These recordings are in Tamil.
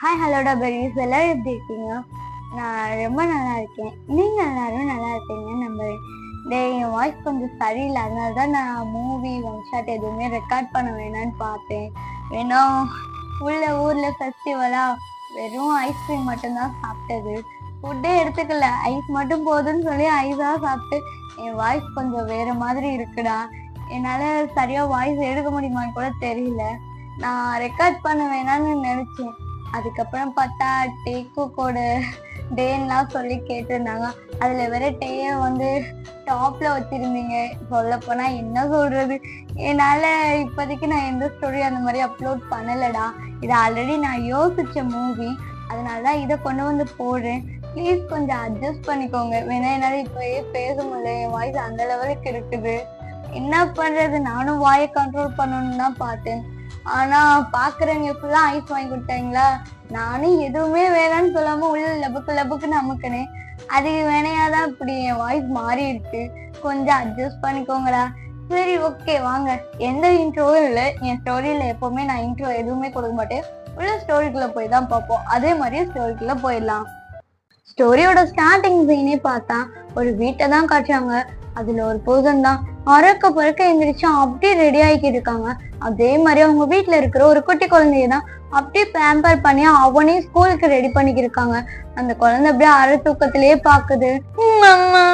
ஹாய் ஹலோடா பெரிஸ், எல்லாரும் எப்படி இருக்கீங்க? நான் ரொம்ப நல்லா இருக்கேன். நீங்கள் எல்லாரும் நல்லா இருக்கீங்கன்னு நம்புறேன். என் வாய்ஸ் கொஞ்சம் சரியில்லை, அதனால தான் நான் மூவி ஒன் ஷாட் எதுவுமே ரெக்கார்ட் பண்ண வேணான்னு பார்த்தேன். ஏன்னா ஊரில் ஃபெஸ்டிவலாக வெறும் ஐஸ்கிரீம் மட்டும்தான் சாப்பிட்டது, ஃபுட்டே எடுத்துக்கல. ஐஸ் மட்டும் போதுன்னு சொல்லி ஐஸாக சாப்பிட்டு என் வாய்ஸ் கொஞ்சம் வேறு மாதிரி இருக்குடா. என்னால் சரியாக வாய்ஸ் எடுக்க முடியுமான்னு கூட தெரியல. நான் ரெக்கார்ட் பண்ண வேணான்னு நினச்சேன். அதுக்கப்புறம் பார்த்தா டேக்கோட டேன்லாம் சொல்லி கேட்டிருந்தாங்க. அதில் வேற டேயை வந்து டாப்பில் வச்சுருந்தீங்க. சொல்லப்போனால் என்ன சொல்கிறது, என்னால் இப்போதைக்கு நான் எந்த ஸ்டோரி அந்த மாதிரி அப்லோட் பண்ணலடா. இது ஆல்ரெடி நான் யோசித்த மூவி, அதனால தான் இதை கொண்டு வந்து போடுறேன். ப்ளீஸ் கொஞ்சம் அட்ஜஸ்ட் பண்ணிக்கோங்க. வேணா என்னால் இப்போயே பேச முடியல, என் வாய்ஸ் அந்த லெவலுக்கு இருக்குது. என்ன பண்ணுறது, நானும் வாயை கண்ட்ரோல் பண்ணணுன்னு தான் பார்த்தேன். ஆனால் பார்க்குறவங்க ஃபுல்லாக ஐஸ் வாங்கி கொடுத்தாங்களா, நானும் எதுவுமே வேணான்னு சொல்லாமல் உள்ள லபுக்குன்னு அமுக்கினேன். அதுக்கு வேணையாதான் இப்படி என் வாய்ஸ் மாறிடுச்சு. கொஞ்சம் அட்ஜஸ்ட் பண்ணிக்கோங்கடா. சரி, ஓகே, வாங்க. எந்த இன்ட்ரோவும் இல்லை என் ஸ்டோரியில். எப்போவுமே நான் இன்ட்ரோ எதுவுமே கொடுக்க மாட்டேன். உள்ள ஸ்டோரிக்குள்ளே போய் தான் பார்ப்போம். அதே மாதிரியே ஸ்டோரிக்குள்ளே போயிடலாம். ஸ்டோரியோட ஸ்டார்டிங் சீனே பார்த்தா ஒரு வீட்டை தான் காட்டுறாங்க. அதுல ஒரு பர்சன் தான் பறக்க எந்திரிச்சு அப்படியே ரெடி ஆகிக்கிட்டு இருக்காங்க. அதே மாதிரி அவங்க வீட்டுல இருக்கிற ஒரு குட்டி குழந்தைய தான் அப்படியே பேம்பர் பண்ணி அவனே ஸ்கூலுக்கு ரெடி பண்ணிக்கிருக்காங்க. அந்த குழந்தை அப்படியே அரை தூக்கத்திலேயே பாக்குது. அம்மா,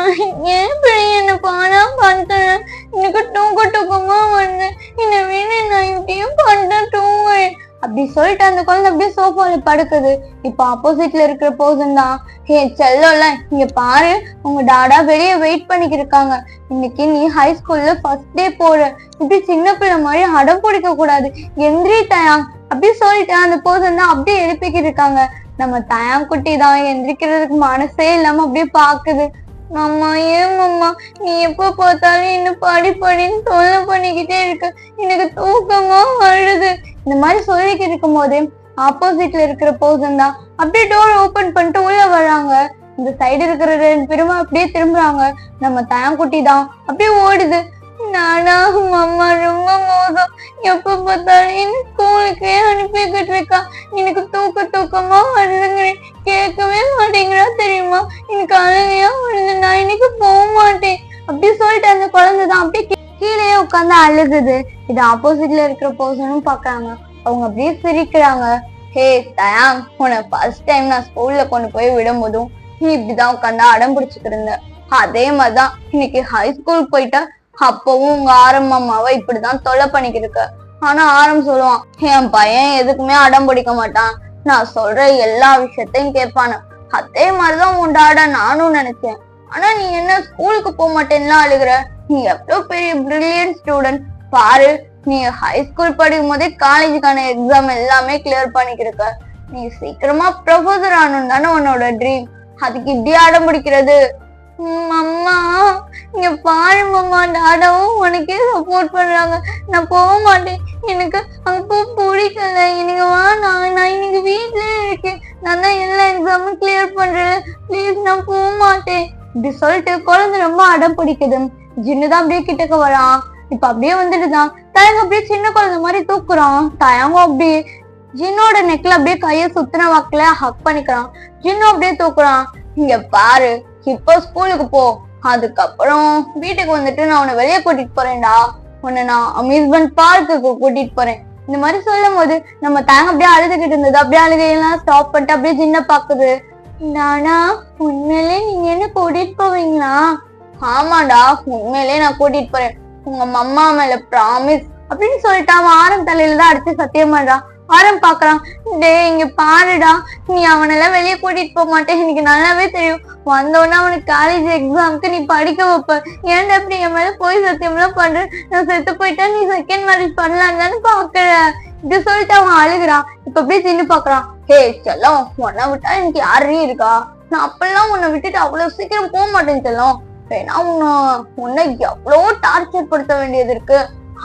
ஏன் என்ன பானா பண்றேன், எனக்கு தூக்கமா வந்து என்ன வேணு, நான் இப்படியும் பண்றேன், தூங்குறேன் அப்படி சொல்லிட்டு அந்த குழந்தை அப்படியே சோஃபால படுக்குது. இப்ப ஆப்போசிட்ல இருக்கிற பர்சன் தான், ஹே செல்லோல, இங்க பாரு, உங்க டாடா வெளியே வெயிட் பண்ணிக்கிட்டு இருக்காங்க. இன்னைக்கு நீ ஹை ஸ்கூல்ல ஃபர்ஸ்ட் டே போற, இப்படி சின்ன பிள்ளை மாதிரி அடம் பிடிக்க கூடாது, எந்திரி தயாங் அப்படி சொல்லிட்டு அந்த பர்சன் தான் அப்படியே எழுப்பிக்கிட்டு இருக்காங்க. நம்ம தயாங் குட்டி தான் எந்திரிக்கிறதுக்கு மனசே இல்லாம அப்படியே பாக்குது. அம்மா, ஏன் அம்மா, நீ எப்ப பார்த்தாலும் இன்னும் படின்னு தொல்லை பண்ணிக்கிட்டே இருக்க, எனக்கு தூக்கமா வருது. இந்த மாதிரி சொல்லிக்கிட்டு இருக்கும் போதே ஆப்போசிட்ல இருக்கிற பர்சன் தான் அப்படியே டோர் ஓபன் பண்ணிட்டு உள்ள வர்றாங்க. இந்த சைடு இருக்கிற 2 பேரும் அப்படியே திரும்புறாங்க. நம்ம தயாங்குட்டி தான் அப்படியே ஓடுது. நானா அம்மா ரொம்ப மோசம், எப்ப பார்த்தாலும் ஸ்கூலுக்கே அனுப்பிக்கிட்டு இருக்கா, எனக்கு தூக்கமா வருதுங்கிறேன், கேட்கவே மாட்டேங்கிறா தெரியுமா, எனக்கு அழுகையா வருது, நான் இன்னைக்கு போக மாட்டேன் அப்படி சொல்லிட்டு அந்த குழந்தைதான் அப்படியே கீழே உட்காந்து அழுகுது. இது ஆப்போசிட்ல இருக்கிற பர்சனும் பாக்குறாங்க. அவங்க அப்படியே சிரிக்கிறாங்க. ஹே தயாங், உன்னை ஃபர்ஸ்ட் டைம் நான் ஸ்கூல்ல கொண்டு போய் விடும் போதும் நீ இப்படிதான் உட்காந்து அடம் பிடிச்சுக்கிட்டு இருந்த. அதே மாதிரிதான் இன்னைக்கு ஹை ஸ்கூல் போயிட்டா அப்பவும் உங்க அம்மாவை இப்படிதான் தொல்லை பண்ணிக்கிட்டு இருக்க. ஆனா சொல்லுவான், என் பையன் எதுக்குமே அடம் பிடிக்க மாட்டான், நான் சொல்ற எல்லா விஷயத்தையும் கேட்பானு. அதே மாதிரிதான் உன் டாடா நானும் நினைச்சேன். ஆனா நீ என்ன ஸ்கூலுக்கு போக மாட்டேன்னா அழுகுற, நீ எவ்வளவு பெரிய பிரில்லியன்ட் ஸ்டூடெண்ட் பாரு, நீ ஹை ஸ்கூல் படிக்கும் போதே காலேஜுக்கான எக்ஸாம் எல்லாமே கிளியர் பண்ணிக்கிருக்க, நீ சீக்கிரமா ப்ரொஃபஸர் ஆகணும் தானே உன்னோட ட்ரீம், அதுக்கு இப்படி அடம் பிடிக்கிறது. அம்மா, இங்க பாரு மாமா, டாடாவும் உனக்கே சப்போர்ட் பண்றாங்க, நான் போக மாட்டேன், எனக்கு அங்க பிடிக்கல, எனக்கு வா, நான் இன்னைக்கு வீட்லயே இருக்கேன், நான் தான் எல்லா எக்ஸாமும் கிளியர் பண்றேன், ப்ளீஸ் நான் போக மாட்டேன் இப்படி சொல்லிட்டு குழந்தை ரொம்ப அடம் பிடிக்குது. ஜின்னுதான் அப்படியே கிட்டக்க வரான். இப்ப அப்படியே வந்துட்டுதான் தயங்க அப்படியே சின்ன குழந்தை மாதிரி தூக்குறான். தயங்கும் அப்படியே ஜின்னோட நெக்ல அப்படியே கைய சுத்தின வாக்குல ஹக் பண்ணிக்கிறான். ஜின்னும் அப்படியே தூக்குறான். இங்க பாரு, இப்போ ஸ்கூலுக்கு போ, அதுக்கப்புறம் வீட்டுக்கு வந்துட்டு நான் உன்னை வெளியே கூட்டிட்டு போறேன்டா, உன்னை நான் அம்யூஸ்மெண்ட் பார்க்குக்கு கூட்டிட்டு போறேன் இந்த மாதிரி சொல்லும் போது நம்ம தயங்க அப்படியே அழுதுகிட்டு இருந்தது. அப்படியே அழுகையெல்லாம் ஸ்டாப் பண்ணிட்டு அப்படியே ஜின்ன பாக்குது. நானா, உண்மையிலே நீங்க என்ன கூட்டிட்டு போவீங்களா? ஆமாடா, உண்மையிலே நான் கூட்டிட்டு போறேன், உங்க அம்மா மேல ப்ராமிஸ் அப்படின்னு சொல்லிட்டு அவன் ஆரம் தலையில தான் அடிச்சு சத்தியம் பண்றான். ஆரம் பாக்குறான். டே இங்க பாருடா, நீ அவனெல்லாம் வெளியே கூட்டிட்டு போக மாட்டேன், எனக்கு நல்லாவே தெரியும், வந்தோன்னா அவனுக்கு காலேஜ் எக்ஸாமுக்கு நீ படிக்க வைப்ப, ஏன்டா இப்படி என் மேல போய் சத்தியம் எல்லாம் பண்ற, நான் செத்து போயிட்டா நீ செகண்ட் மேரேஜ் பண்ணலான்னு தானே பாக்குற இது சொல்லிட்டு அவன் அழுகுறான். இப்ப அப்படியே சின்ன பாக்குறான். ஹே செல்லம், உன்னை விட்டா எனக்கு யாரையும் இருக்கா, நான் அப்பெல்லாம் உன்னை விட்டுட்டு அவ்வளவு சீக்கிரம் போக மாட்டேன்னு செல்லம், வேணா உன்னை எவ்வளவோ டார்ச்சர் படுத்த வேண்டியது இருக்கு,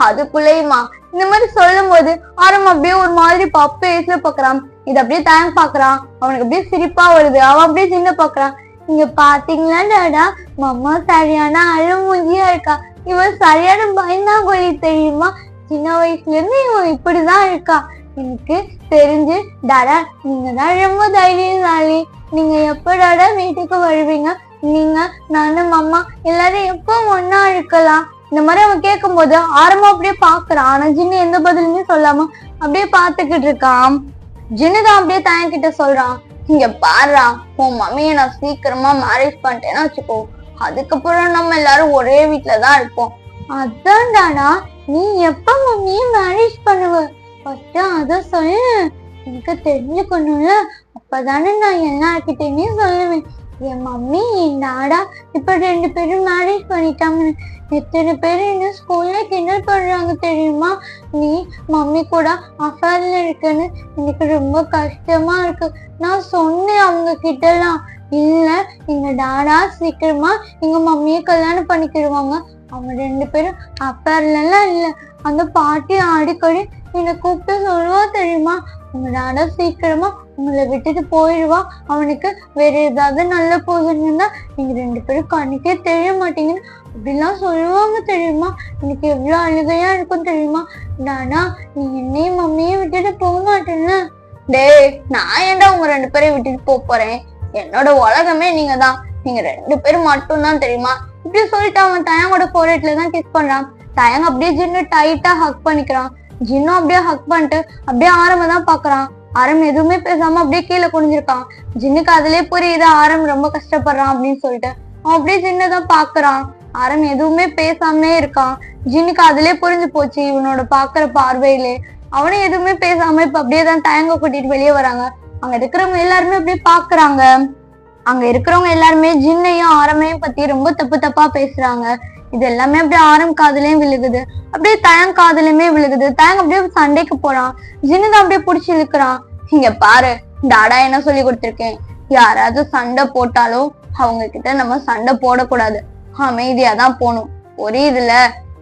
அதுக்குள்ளேயுமா இந்த மாதிரி சொல்லும் போது ஆரம் அப்படியே ஒரு மாதிரி பப்பு ஏசுல பாக்குறான். இது அப்படியே தயங்க பாக்குறான். அவனுக்கு அப்படியே சிரிப்பா வருது. அவன் அப்படியே சின்ன பாக்குறான். இங்க பாத்தீங்களா டாடா, மம்மா சரியான அழுமூஞ்சியா இருக்கா, இவன் சரியான பயந்தாங்கொழி தெரியுமா, சின்ன வயசுல இருந்து இவன் இப்படிதான் இருக்கா, எனக்கு தெரிஞ்சு டாடா நீங்க தான் ரொம்ப தைரியசாலி. நீங்க எப்ப டாடா வீட்டுக்கு வருவீங்க? நீங்க நானும் அம்மா எல்லாரும் எப்போ ஒன்னா இருக்கலாம்? இந்த மாதிரி அவன் கேட்கும் போது ஆரம்பம் அப்படியே பாக்குறான். ஆனா ஜின்னு எந்த பதிலுமே சொல்லாம அப்படியே பாத்துக்கிட்டு இருக்கான். ஜின்னுதான் அப்படியே தயங்கிட்ட சொல்றான், இங்க பாருடா, உன் மம்மியை நான் சீக்கிரமா மேரேஜ் பண்ணிட்டேன்னு வச்சுக்கோ, அதுக்கப்புறம் நம்ம எல்லாரும் ஒரே வீட்டுலதான் இருப்போம். அதான் டாடா, நீ எப்ப மம்மியை மேரேஜ் பண்ணுவ? ஃபர்ஸ்ட் அத சொல்லு, எனக்கு தெரிஞ்சுக்கணும்ல. அப்பதானே நான் எல்லார்கிட்டயுமே சொல்லுவேன், என் மம்மி என் டாடா இப்ப 2 பேரும் மேரேஜ் பண்ணிட்டாங்க. எத்தனை பேர் என்ன ஸ்கூல்ல கிண்டல் பண்றாங்க தெரியுமா? நீ மம்மி கூட அஃபேர்ல இருக்குன்னு எனக்கு ரொம்ப கஷ்டமா இருக்கு. நான் சொன்னேன் அவங்க கிட்ட எல்லாம், இல்ல எங்க டாடா சீக்கிரமா எங்க மம்மியை கல்யாணம் பண்ணிக்கிடுவாங்க, அவங்க 2 பேரும் அஃபேர்ல எல்லாம் இல்ல. அந்த பாட்டி அடிக்கடி என்னை கூப்பிட்டு சொல்லுவா தெரியுமா, உங்க டாடா சீக்கிரமா உங்களை விட்டுட்டு போயிடுவா, அவனுக்கு வேற ஏதாவது நல்ல போதுன்னா நீங்க 2 பேரும் கண்ணுக்கே தெரிய மாட்டீங்கன்னு அப்படிலாம் சொல்லுவாங்க தெரியுமா? எனக்கு எவ்வளவு அழுகையா இருக்கும் தெரியுமா? டாடா நீ என்னையும் மம்மியும் விட்டுட்டு போக மாட்டேன்னு. டேய், நான் ஏன்டா உங்க 2 பேரையும் விட்டுட்டு போறேன்? என்னோட உலகமே நீங்க தான், நீங்க 2 பேரும் மட்டும் தான் தெரியுமா? இப்படி சொல்லிட்டு அவன் தயங்கோட ஃபோர்ஹெட்ல தான் கிஸ் பண்றான். தயங்க அப்படியே ஜின்னு டைட்டா ஹக் பண்ணிக்கிறான். ஜின்னும் அப்படியே ஹக் பண்ணிட்டு அப்படியே ஆரம்ப தான் பாக்குறான். ஆரம் எதுவுமே பேசாம அப்படியே கீழே குனிஞ்சிருக்கான். ஜின்னுக்கு அதுலயே புரியுது ஆரம் ரொம்ப கஷ்டப்படுறான் அப்படின்னு சொல்லிட்டு அவன் அப்படியே ஜின்னதான் பாக்குறான். ஆரம் எதுவுமே பேசாமலே இருக்கான். ஜின்னுக்கு அதுலயே புரிஞ்சு போச்சு இவனோட பாக்குற பார்வையிலே. அவனும் எதுவுமே பேசாம இப்ப அப்படியே தான் தயங்க கூட்டிட்டு வெளியே வராங்க. அங்க இருக்கிறவங்க எல்லாருமே அப்படியே பாக்குறாங்க. அங்க இருக்கிறவங்க எல்லாருமே ஜின்னையும் ஆரமையும் பத்தி ரொம்ப தப்பு தப்பா பேசுறாங்க. இது எல்லாமே அப்படியே ஆரம் காதுலயும் விழுகுது, அப்படியே தயங் காதுலயுமே விழுகுது. தயங் அப்படியே சண்டைக்கு போறான். ஜின்னுதான் அப்படியே புடிச்சு இழுக்கிறான். இங்க பாரு, டாடா என்ன சொல்லி கொடுத்திருக்கேன், யாராவது சண்டை போட்டாலும் அவங்க கிட்ட நம்ம சண்டை போடக்கூடாது, அமைதியாதான் போகணும், புரியுதுல?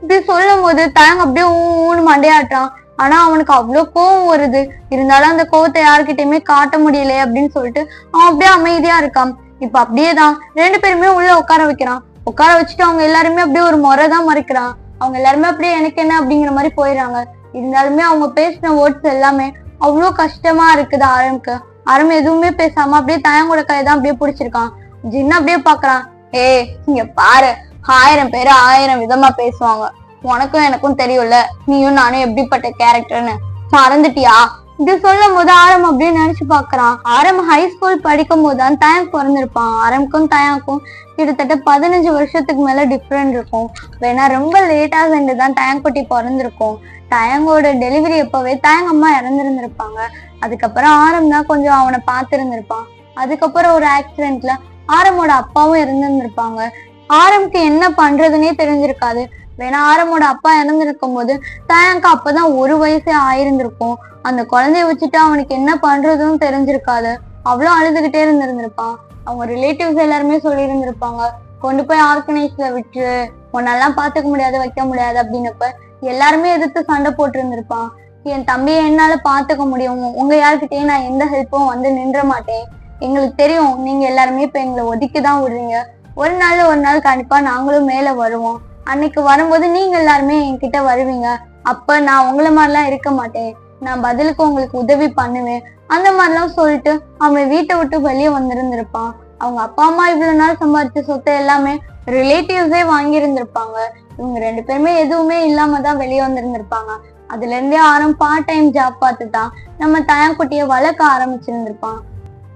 இப்படி சொல்லும் போது தயங் அப்படியே ஊன்னு மண்டையாட்டுறான். ஆனா அவனுக்கு அவ்வளவு கோவம் வருது. இருந்தாலும் அந்த கோவத்தை யாருக்கிட்டயுமே காட்ட முடியலையே அப்படின்னு சொல்லிட்டு அவன் அப்படியே அமைதியா இருக்கான். இப்ப அப்படியேதான் 2 பேருமே உள்ள உட்கார வைக்கிறான். உட்கார வச்சுட்டு அவங்க எல்லாருமே அப்படியே ஒரு முறைதான் மறைக்கிறான். அவங்க எல்லாருமே அப்படியே எனக்கு என்ன அப்படிங்கிற மாதிரி போயிடுறாங்க. இருந்தாலுமே அவங்க பேசின வேர்ட்ஸ் எல்லாமே அவ்வளவு கஷ்டமா இருக்குது ஆரம்புக்கு. ஆரம் எதுவுமே பேசாம அப்படியே தயங்கோட கையதான் அப்படியே பிடிச்சிருக்கான். ஜின்னு அப்படியே பாக்குறான். ஏய் இங்க பாரு, 1000 பேரு 1000 விதமா பேசுவாங்க, உனக்கும் எனக்கும் தெரியும்ல, நீயும் நானும் எப்படிப்பட்ட கேரக்டர்னு மறந்துட்டியா? இது சொல்லும் போது ஆரம் அப்படியே நினைச்சு பாக்குறான். ஆரம் ஹை ஸ்கூல் படிக்கும் போதுதான் தயங் பிறந்திருப்பான். ஆரம்புக்கும் தயங்கும் கிட்டத்தட்ட 15 வருஷத்துக்கு மேல டிஃப்ரெண்ட் இருக்கும். வேணா ரொம்ப லேட்டா சென்றுதான் தயங்குட்டி பிறந்திருக்கும். தயங்கோட டெலிவரி எப்பவே தயங்க அம்மா இறந்திருந்திருப்பாங்க. அதுக்கப்புறம் ஆரம் தான் கொஞ்சம் அவனை பார்த்திருந்திருப்பான். அதுக்கப்புறம் ஒரு ஆக்சிடென்ட்ல ஆரமோட அப்பாவும் இறந்திருந்திருப்பாங்க. ஆரம்க்கு என்ன பண்றதுன்னே தெரிஞ்சிருக்காது. வேணா ஆரமோட அப்பா இறந்திருக்கும் போது தயங்கு அப்பதான் 1 வயசே ஆயிருந்திருக்கும். அந்த குழந்தைய வச்சுட்டு அவனுக்கு என்ன பண்றதுன்னு தெரிஞ்சிருக்காது. அவ்வளவு அழுதுகிட்டே இருந்திருந்திருப்பான். அவங்க ரிலேட்டிவ்ஸ் எல்லாருமே சொல்லி இருந்திருப்பாங்க, கொண்டு போய் ஆர்கனைஸ்ல விட்டு உன்னெல்லாம் பாத்துக்க முடியாது வைக்க முடியாது அப்படின்னப்ப எல்லாருமே எதிர்த்து சண்டை போட்டு இருந்திருப்பான். என் தம்பியை என்னால பாத்துக்க முடியும், உங்க யாருக்கிட்டயும் நான் எந்த ஹெல்ப்பும் வந்து நின்ற மாட்டேன், எங்களுக்கு தெரியும் நீங்க எல்லாருமே இப்ப எங்களை ஒதுக்கிதான் விடுறீங்க, ஒரு நாள் கண்டிப்பா நாங்களும் மேல வருவோம், அன்னைக்கு வரும்போது நீங்க எல்லாருமே என்கிட்ட வருவீங்க, அப்ப நான் உங்களை மாதிரிலாம் இருக்க மாட்டேன், நான் பதிலுக்கு உங்களுக்கு உதவி பண்ணுவேன், அந்த மாதிரிலாம் சொல்லிட்டு அவன் வீட்டை விட்டு வெளியே வந்திருந்திருப்பான். அவங்க அப்பா அம்மா இவ்வளவு நாள் சம்பாதிச்ச சொத்தை எல்லாமே ரிலேட்டிவ்ஸே வாங்கி இருந்திருப்பாங்க. இவங்க 2 பேருமே எதுவுமே இல்லாம தான் வெளியே வந்திருந்திருப்பாங்க. அதுல இருந்தே ஆரம் பார்ட் டைம் ஜாப் பார்த்துதான் நம்ம தயாங்குட்டிய வளர்க்க ஆரம்பிச்சிருந்திருப்பான்.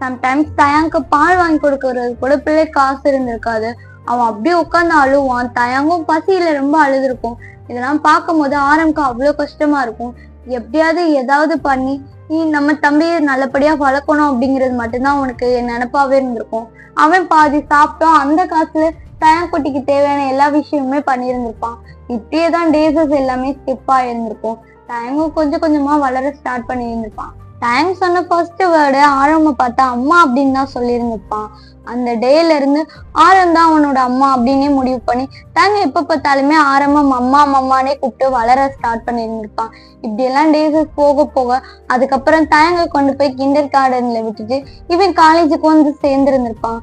சம்டைம்ஸ் தயாங்கு பால் வாங்கி கொடுக்கறது கூட பிள்ளை காசு இருந்திருக்காது. அவன் அப்படியே உட்காந்து அழுவான். தயாங்கும் பசியில ரொம்ப அழுதுருக்கும். இதெல்லாம் பார்க்கும் போது ஆரம்க்கு அவ்வளவு கஷ்டமா இருக்கும். எப்படியாவது ஏதாவது பண்ணி நீ நம்ம தம்பியை நல்லபடியா வளர்க்கணும் அப்படிங்கிறது மட்டும்தான் அவனுக்கு நினைப்பாவே இருந்திருக்கும். அவன் பாதி சாப்பிட்டோம், அந்த காசுல தயாங்குட்டிக்கு தேவையான எல்லா விஷயமுமே பண்ணியிருந்திருப்பான். இப்படியேதான் டேஸஸ் எல்லாமே ஸ்கிப் ஆயிருந்திருக்கும். தயங்கும் கொஞ்சம் கொஞ்சமா வளர ஸ்டார்ட் பண்ணி இருந்திருப்பான். தயங் சொன்ன ஃபர்ஸ்ட் வேர்டு ஆரம்ப பார்த்தா அம்மா அப்படின்னு தான் சொல்லியிருந்திருப்பான். அந்த டேல இருந்து ஆரம் தான் அவனோட அம்மா அப்படின்னே முடிவு பண்ணி தயங்க எப்ப பார்த்தாலுமே ஆரம்பம் அம்மா அம்மானே கூப்பிட்டு வளர ஸ்டார்ட் பண்ணியிருந்திருப்பான். இப்படி எல்லாம் டேஸஸ் போக போக அதுக்கப்புறம் தயங்க கொண்டு போய் கிண்டர் கார்டன்ல விட்டுட்டு இவன் காலேஜுக்கு வந்து சேர்ந்திருந்திருப்பான்.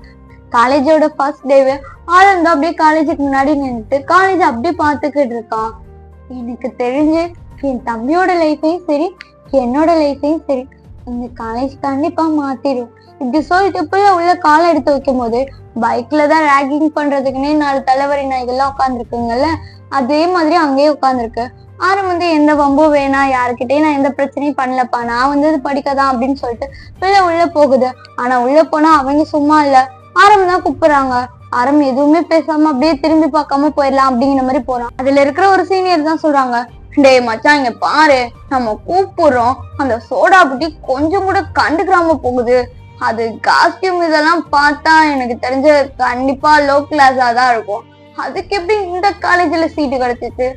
காலேஜோட ஃபர்ஸ்ட் டேவே ஆரம் தான் அப்படியே காலேஜுக்கு முன்னாடி நின்றுட்டு காலேஜ் அப்படியே பார்த்துக்கிட்டு இருக்கான். எனக்கு தெரிஞ்சு என் தம்பியோட லைஃபையும் சரி என்னோட லைஃபையும் சரி இந்த காலேஜ் கண்டிப்பா மாத்திரும். இப்படி சொல்லிட்டு போய் உள்ள காலை எடுத்து வைக்கும் போது பைக்ல தான் ரேகிங் பண்றதுக்குன்னே 4 தலைவரி நாய்கள்லாம் உட்காந்துருக்குங்கல்ல, அதே மாதிரி அங்கேயே உட்காந்துருக்கு. ஆரம் எந்த வம்பும் வேணாம், யாருக்கிட்டையும் நான் எந்த பிரச்சனையும் பண்ணலப்பா, நான் இது படிக்கதான் அப்படின்னு சொல்லிட்டு பிள்ளை உள்ள போகுது. ஆனா உள்ள போனா அவங்க சும்மா இல்ல, ஆரம் தான் கூப்பிடுறாங்க. ஆரம் எதுவுமே பேசாம அப்படியே திரும்பி பார்க்காம போயிடலாம் அப்படிங்கிற மாதிரி போறான். அதுல இருக்கிற ஒரு சீனியர் தான் சொல்றாங்க, டே மச்சான் இங்க பாரு, நம்ம கூப்பிடுறோம், அந்த சோடா புட்டி கொஞ்சம் கூட கண்டுக்கிறாம போகுது. அது காஸ்டியூம் இதெல்லாம் பார்த்தா எனக்கு தெரிஞ்ச கண்டிப்பா லோ கிளாஸா தான் இருக்கும். அதுக்கு எப்படி இந்த காலேஜ்ல சீட்டு கிடைச்சிச்சு?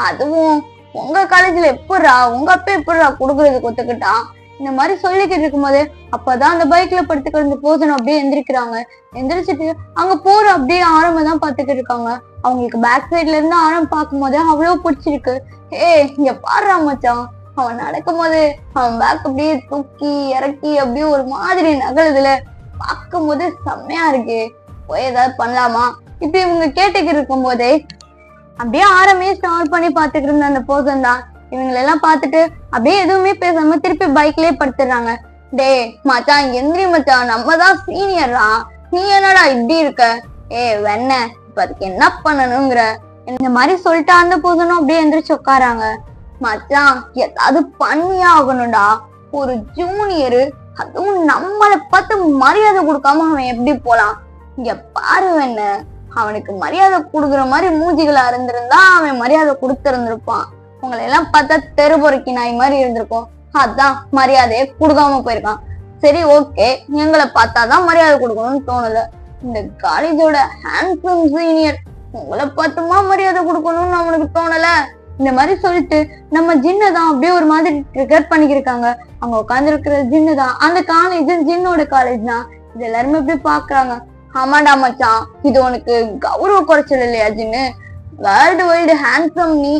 அதுவும் உங்க காலேஜ்ல எப்படா உங்க அப்பா எப்படா கொடுக்கறதுக்கு ஒத்துக்கிட்டான்? இந்த மாதிரி சொல்லிக்கிட்டு இருக்கும்போது அப்பதான் அந்த பைக்ல படுத்துக்கிற இந்த போசன் அப்படியே எந்திரிக்கிறாங்க. எந்திரிச்சிட்டு அங்க போற அப்படியே ஆரம்ப தான் பாத்துக்கிட்டு இருக்காங்க. அவங்களுக்கு பேக் சைட்ல இருந்து ஆரம் பார்க்கும் போது அவ்வளவு பிடிச்சிருக்கு. இங்க பாடுறா மச்சான், அவன் நடக்கும் போது அவன் பேக் அப்படியே தூக்கி இறக்கி அப்படியே ஒரு மாதிரி நகலுதுல, பார்க்கும் போது செம்மையா இருக்கு, போய் ஏதாவது பண்ணலாமா இப்படி இவங்க கேட்டுக்கிட்டு இருக்கும் போதே அப்படியே ஆரமே ஸ்டார்ட் பண்ணி பாத்துக்கிட்டு இருந்த அந்த போசன் தான் இவங்களெல்லாம் பார்த்துட்டு அப்படியே எதுவுமே பேசாம திருப்பி பைக்லயே படுத்துடுறாங்க. டே மச்சான் எந்திரி மச்சான், நம்ம தான் சீனியரா, நீ என்னடா இப்படி இருக்க? வெண்ண இப்ப அதுக்கு என்ன பண்ணணுங்கிற இந்த மாதிரி சொல்லிட்டு அந்த போசனும் அப்படியே எந்திரிச்சு உட்காராங்க. மச்சான் ஏதாவது பண்ணியே ஆகணும்டா, ஒரு ஜூனியரு அதுவும் நம்மளை பார்த்து மரியாதை கொடுக்காம அவன் எப்படி போலாம்? இங்க பாரு வெண்ண, அவனுக்கு மரியாதை கொடுக்குற மாதிரி மூஞ்சிகளா இருந்திருந்தா அவன் மரியாதை கொடுத்திருந்திருப்பான். உங்களை எல்லாம் பார்த்தா தெரு பொறுக்கி நாய் மாதிரி இருந்திருக்கும், அதான் மரியாதையை கொடுக்காம போயிருக்கான். சரி ஓகே, எங்களை பார்த்தாதான் மரியாதை கொடுக்கணும்னு தோணல. இந்த காலேஜோட ஹேண்ட்ஸம் சீனியர், உங்களை பார்த்துமா மரியாதை கொடுக்கணும்னு அவனுக்கு தோணல. இந்த மாதிரி சொல்லிட்டு நம்ம ஜின்னை தான் அப்படியே ஒரு மாதிரி ட்ரிகர் பண்ணிக்கிருக்காங்க. அவங்க உட்கார்ந்து இருக்கிற ஜின்னு தான் அந்த காலேஜ், ஜின்னோட காலேஜ் தான். இது எல்லாருமே அப்படியே பாக்குறாங்க. ஆமாடா மச்சான், இது உனக்கு கௌரவ குறைச்சல் இல்லையா ஜின்னு? வேர்ல்டு வைடு ஹேண்ட்ஸம் நீ,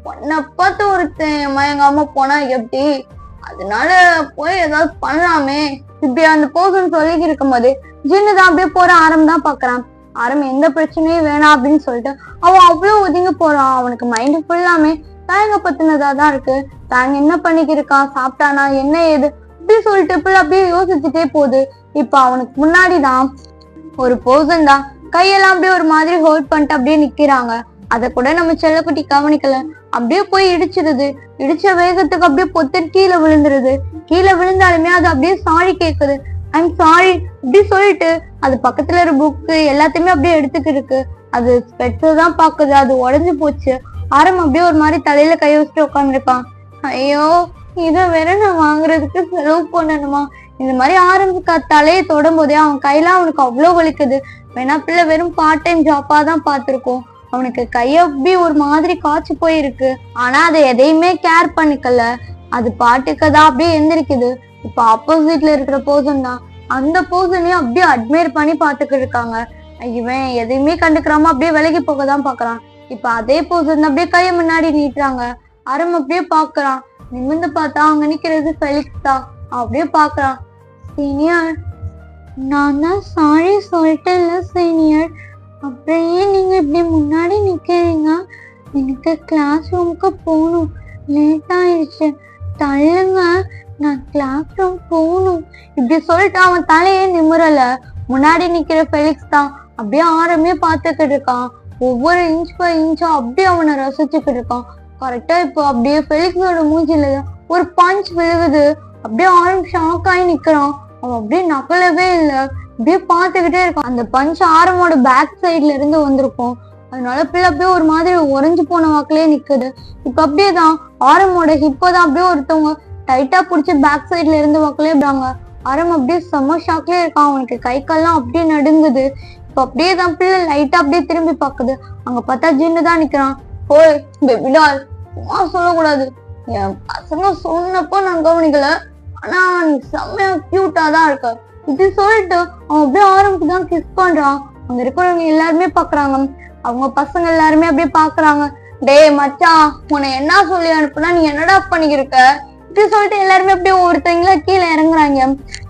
உன்னை பார்த்து ஒருத்தன் மயங்காம போனா எப்படி? அதனால போய் ஏதாவது பண்ணலாமே இப்படி அந்த போசன் சொல்லி இருக்கும் போது ஜின்னு தான் அப்படியே போற ஆரம் தான் பாக்குறான். ஆரம் எந்த பிரச்சனையும் வேணாம் அப்படின்னு சொல்லிட்டு அவன் அவ்வளவு ஒதுங்கி போறான். அவனுக்கு மைண்ட் ஃபுல்லாமே தாங்க பத்தினதா தான் இருக்கு. தாங்க என்ன பண்ணிக்கிருக்கான், சாப்பிட்டானா, என்ன ஏது அப்படி சொல்லிட்டு பிள்ளை அப்படியே யோசிச்சுட்டே போகுது. இப்ப அவனுக்கு முன்னாடிதான் ஒரு போசன் தான் கையெல்லாம் அப்படியே ஒரு மாதிரி ஹோல்ட் பண்ணிட்டு அப்படியே நிக்கிறாங்க. அத கூட நம்ம செல்லக்குட்டி கவனிக்கல, அப்படியே போய் இடிச்சிருது. இடிச்ச வேகத்துக்கு அப்படியே பொத்து கீழே விழுந்துருது. கீழே விழுந்தாலுமே அது அப்படியே சாரி கேக்குது, ஐம் சாரி இப்படி சொல்லிட்டு அது பக்கத்துல ஒரு புக்கு எல்லாத்தையுமே அப்படியே எடுத்துக்கிட்டு இருக்கு. அது ஸ்பெட்ஸ தான் பாக்குது, அது உடஞ்சு போச்சு. ஆரம் அப்படியே ஒரு மாதிரி தலையில கை வச்சுட்டு உட்காந்துருக்கான். ஐயோ இத வேற நான் வாங்குறதுக்கு செலவு பண்ணணுமா? இந்த மாதிரி ஆரம்பிக்க தலையை தொடும் போதே அவன் கையெல்லாம் அவனுக்கு அவ்வளவு வலிக்குது. வேணா பிள்ளை வெறும் பார்ட் டைம் ஜாப்பா தான் பார்த்திருக்கோம். அவனுக்கு கையப்படி ஒரு மாதிரி காய்ச்சி போயிருக்கு. ஆனா அதை எதையுமே கேர் பண்ணிக்கல, அது பாட்டுக்கதான் அப்படியே எந்திரிக்குது. இப்ப ஆப்போசிட்ல இருக்கிற போசன் தான் அந்த போசனையும் அப்படியே அட்மையர் பண்ணி பாத்துக்கிட்டு இருக்காங்க. இவன் எதையுமே கண்டுக்கிறாம அப்படியே விலகி போகதான் பாக்குறான். இப்ப அதே போசன் அப்படியே கைய முன்னாடி நீட்டுறாங்க. அரம் அப்படியே பாக்குறான். நிமிர்ந்து பார்த்தா அங்க நிக்கிறது ஃபெலிக்ஸ் தான். அப்படியே பாக்குறான். சீனியர், நான் தான் சாரி சொல்லிட்டேன்ல சீனியர், அப்புறம் ஏன் நீங்க இப்படி முன்னாடி நிக்கிறீங்க? எனக்கு கிளாஸ் ரூமுக்கு போகணும், லேட் ஆயிடுச்சு, தள்ளுங்க, நான் கிளாஸ் ரூம் போகணும் இப்படி சொல்லிட்டு அவன் தலையே நிமிரல. முன்னாடி நிக்கிற ஃபெலிக்ஸ் தான் அப்படியே ஆரமே பார்த்துக்கிட்டு இருக்கான். ஒவ்வொரு இன்ச் பை இன்ச்சா அப்படியே அவனை ரசிச்சுக்கிட்டு இருக்கான். கரெக்டா இப்போ அப்படியே ஃபெலிக்ஸோட மூஞ்சில ஒரு பஞ்ச் விழுகுது. அப்படியே ஆரம் ஷாக் ஆகி நிக்கிறான். அவன் அப்படியே நகலவே இல்லை, அப்படியே பார்த்துக்கிட்டே இருக்கான். அந்த பஞ்ச் ஆரமோட பேக் சைட்ல இருந்து வந்திருக்கும். அதனால பிள்ளை அப்படியே ஒரு மாதிரி உறைஞ்சு போன வாக்கிலே நிக்குது. இப்ப அப்படியேதான் ஆரமோட ஹிப்பதான் அப்படியே ஒருத்தவங்க டைட்டா புடிச்சு பேக் சைட்ல இருந்து வாக்கிலே இருக்காங்க. ஆரம் அப்படியே செம்ம ஷாக்லயே இருக்கான். அவனுக்கு கை கால்லாம் அப்படியே நடுங்குது. இப்ப அப்படியே தான் பிள்ளை லைட்டா அப்படியே திரும்பி பாக்குது. அங்க பார்த்தா ஜின்னு தான் நிக்கிறான். ஓய் பேபிடால், சும்மா சொல்லக்கூடாது, என் பசங்க சொன்னப்போ நான் கவனிக்கல, ஆனா நீ செம்மையா கியூட்டா தான் இருக்க இப்படி சொல்லிட்டு அவன் அப்படியே ஆரம்புக்கு தான் கிஸ் பண்றான். அங்க இருக்கிறவங்க எல்லாருமே பாக்குறாங்க. அவங்க பசங்க எல்லாருமே அப்படியே பாக்குறாங்க. டே மச்சான், உன்னை என்ன சொல்லி அனுப்புனா நீ என்னடா பண்ணிக்கிருக்க இப்படி சொல்லிட்டு எல்லாருமே அப்படியே ஒருத்தவங்கள கீழே இறங்குறாங்க.